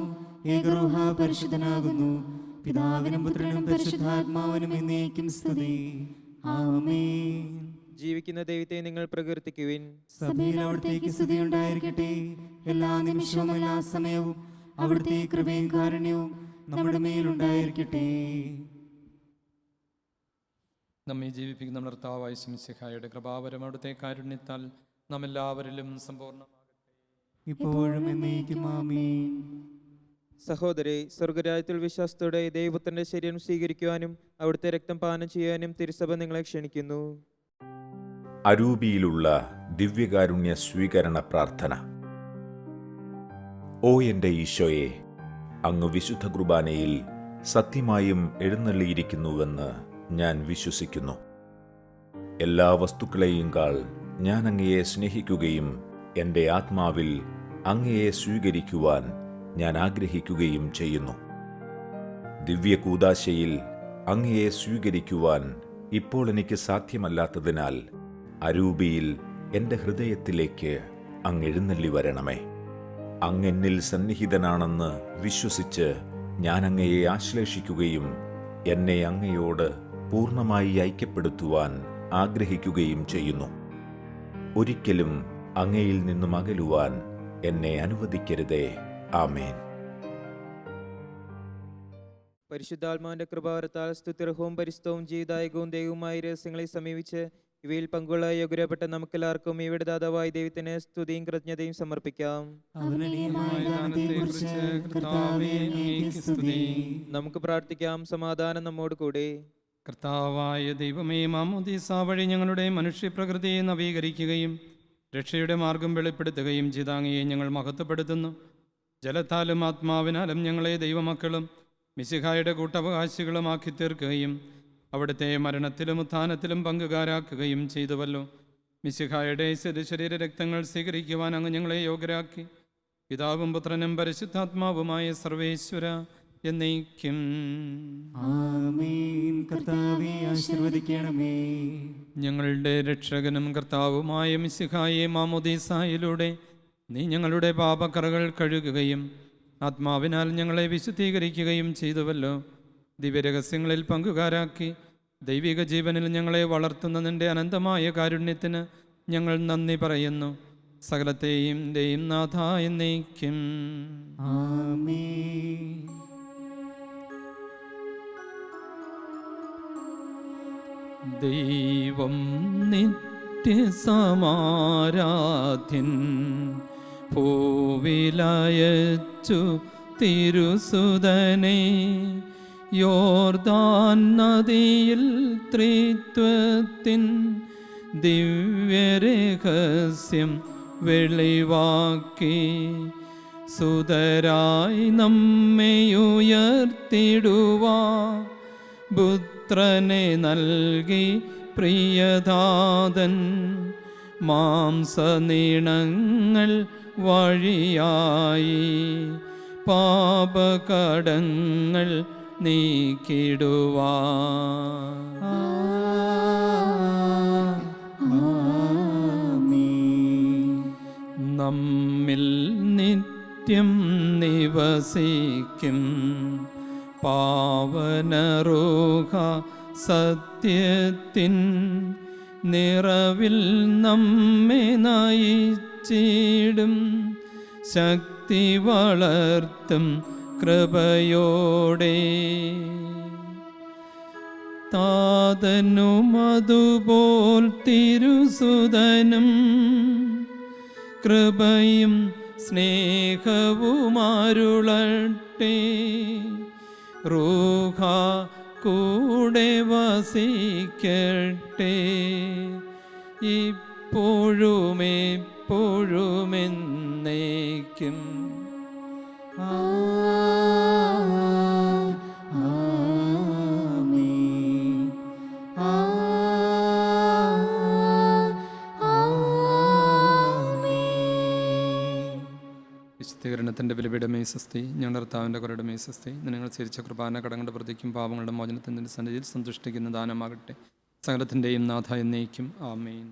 ഏകറൂഹ പരിശുദ്ധനാകുന്നു. പിതാവിനും പുത്രനും പരിശുദ്ധാത്മാവിനും എന്നേക്കും സ്തുതി. ആമേൻ. ജീവിക്കുന്ന ദൈവത്തെ നിങ്ങൾ പ്രകീർത്തിക്കുവിൻ. സഭയിൽ അവിടുത്തേക്ക് സ്തുതി ഉണ്ടായിരിക്കട്ടെ. എല്ലാ നിമിഷവും എല്ലാ സമയവും അവിടുത്തെ കൃപയും കാരുണ്യവും നമ്മുടെ മേലുണ്ടായിരിക്കട്ടെ. നമ്മെ ജീവിപ്പിക്കുന്ന നമ്മുടെ കർത്താവായ മിശിഹായുടെ കൃപാവരം അവിടുത്തെ കാരുണ്യത്താൽ നാം എല്ലാവരിലും സമ്പൂർണ്ണമാകട്ടെ, ഇപ്പോഴും എന്നേക്കും ആമേൻ. സഹോദരി, സ്വർഗരാജ്യത്തിൽ വിശ്വാസത്തോടെ ദൈവപുത്രന്റെ ശരീരം സ്വീകരിക്കുവാനും അവിടുത്തെ രക്തം പാനം ചെയ്യാനും തിരുസഭ നിങ്ങളെ ക്ഷണിക്കുന്നു. അരൂപിയിലുള്ള ദിവ്യകാരുണ്യ സ്വീകരണ പ്രാർത്ഥന. ഓ എൻ്റെ ഈശോയെ, അങ്ങ് വിശുദ്ധ കുർബാനയിൽ സത്യമായും എഴുന്നള്ളിയിരിക്കുന്നുവെന്ന് ഞാൻ വിശ്വസിക്കുന്നു. എല്ലാ വസ്തുക്കളെയും കാൾ ഞാൻ അങ്ങയെ സ്നേഹിക്കുകയും എൻ്റെ ആത്മാവിൽ അങ്ങയെ സ്വീകരിക്കുവാൻ ഞാൻ ആഗ്രഹിക്കുകയും ചെയ്യുന്നു. ദിവ്യകൂദാശയിൽ അങ്ങയെ സ്വീകരിക്കുവാൻ ഇപ്പോൾ എനിക്ക് സാധ്യമല്ലാത്തതിനാൽ അരൂപിയിൽ എൻ്റെ ഹൃദയത്തിലേക്ക് അങ്ങ് എഴുന്നള്ളി വരണമേ. അങ്ങെന്നിൽ സന്നിഹിതനാണെന്ന് വിശ്വസിച്ച് ഞാൻ അങ്ങയെ ആശ്ലേഷിക്കുകയും എന്നെ അങ്ങയോട് പൂർണ്ണമായി ഐക്യപ്പെടുത്തുവാൻ ആഗ്രഹിക്കുകയും ചെയ്യുന്നു. ഒരിക്കലും അങ്ങയിൽ നിന്നും അകലുവാൻ എന്നെ അനുവദിക്കരുതേ. ആമേൻ. പരിശുദ്ധാത്മാവിന്റെ കൃപാവരത്താൽ സ്തുത്യർഹവും പരിശുദ്ധവും ജീവദായകവും ദൈവവുമായ രഹസ്യങ്ങളെ സമീപിച്ച് ഇവയിൽ പങ്കുള്ള യോഗ്യപ്പെട്ട നമുക്കെല്ലാവർക്കും ഇവയുടെ ദാതാവായ ദൈവത്തിന് സ്തുതിയും കൃതജ്ഞതയും സമർപ്പിക്കാം. നമുക്ക് പ്രാർത്ഥിക്കാം. സമാധാനം നമ്മോട് കൂടെ. കർത്താവായ ദൈവമേ, മാമോദീസ വഴി ഞങ്ങളുടെ മനുഷ്യപ്രകൃതിയെ നവീകരിക്കുകയും രക്ഷയുടെ മാർഗം വെളിപ്പെടുത്തുകയും ചെയ്ത അങ്ങയെ ഞങ്ങൾ മഹത്വപ്പെടുത്തുന്നു. ജലത്താലും ആത്മാവിനാലും ഞങ്ങളെ ദൈവമക്കളും മിശിഹായുടെ കൂട്ടവകാശികളുമാക്കി തീർക്കുകയും അവിടുത്തെ മരണത്തിലും ഉത്ഥാനത്തിലും പങ്കുകാരാക്കുകയും ചെയ്തുവല്ലോ. മിശിഹായുടെ ശരീര രക്തങ്ങൾ സ്വീകരിക്കുവാൻ അങ്ങ് ഞങ്ങളെ യോഗ്യരാക്കി. പിതാവും പുത്രനും പരിശുദ്ധാത്മാവുമായ സർവേശ്വര എന്നേക്കും ആമേൻ. കർത്താവേ ആശീർവദിക്കണമേ. ഞങ്ങളുടെ രക്ഷകനും കർത്താവുമായ മിശിഹായെ മാമോദീസായിലൂടെ നീ ഞങ്ങളുടെ പാപക്കറകൾ കഴുകുകയും ആത്മാവിനാൽ ഞങ്ങളെ വിശുദ്ധീകരിക്കുകയും ചെയ്തുവല്ലോ. ദിവ്യരഹസ്യങ്ങളിൽ പങ്കുകാരാക്കി ദൈവിക ജീവനിൽ ഞങ്ങളെ വളർത്തുന്ന നിന്റെ അനന്തമായ കാരുണ്യത്തിന് ഞങ്ങൾ നന്ദി പറയുന്നു. സകലത്തെയും ദൈവം നാഥ എന്നേക്കും ആമേൻ. ദൈവം നിത്യസമാരാധ്യൻ ഭൂവിലയച്ചു തിരുസുതനെ യോർദാൻ നദിയിൽ ത്രിത്വത്തിൻ ദിവ്യരഹസ്യം വെളിവാക്കി സുതരായി നമ്മെയുയർത്തിടുവാ പുത്രനെ നൽകി പ്രിയതാതൻ മാംസനീണങ്ങൾ വഴിയായി പാപകടങ്ങൾ നീക്കിടുവാ. നമ്മിൽ നിത്യം നിവസിക്കും പാവനരൂഹ സത്യത്തിൻ നിറവിൽ നമ്മെ നയിച്ചിടും ശക്തി വളർത്തും കൃപയോടെ. താതനും അതുപോൽ തിരുസുതനും കൃപയും സ്നേഹവുമാരുളട്ടെ. റൂഹ കൂടെ വസിക്കട്ടെ ഇപ്പോഴും എപ്പോഴും എന്നേക്കും. വിശുദ്ധീകരണത്തിൻ്റെ ബലിപീഠമേ സ്വസ്തി. ഞങ്ങളുടെ കർത്താവിൻ്റെ കുരടമേ സ്വസ്തി. നിങ്ങൾ സ്വീകരിച്ച കുർബാന കടങ്ങളുടെ പ്രതിക്കും പാപങ്ങളുടെ മോചനത്തിൻ്റെ സന്നിധിയിൽ സന്തുഷ്ടിക്കുന്ന ദാനമാകട്ടെ. സകലത്തിൻ്റെയും നാഥ എന്നേക്കും. ആമേൻ.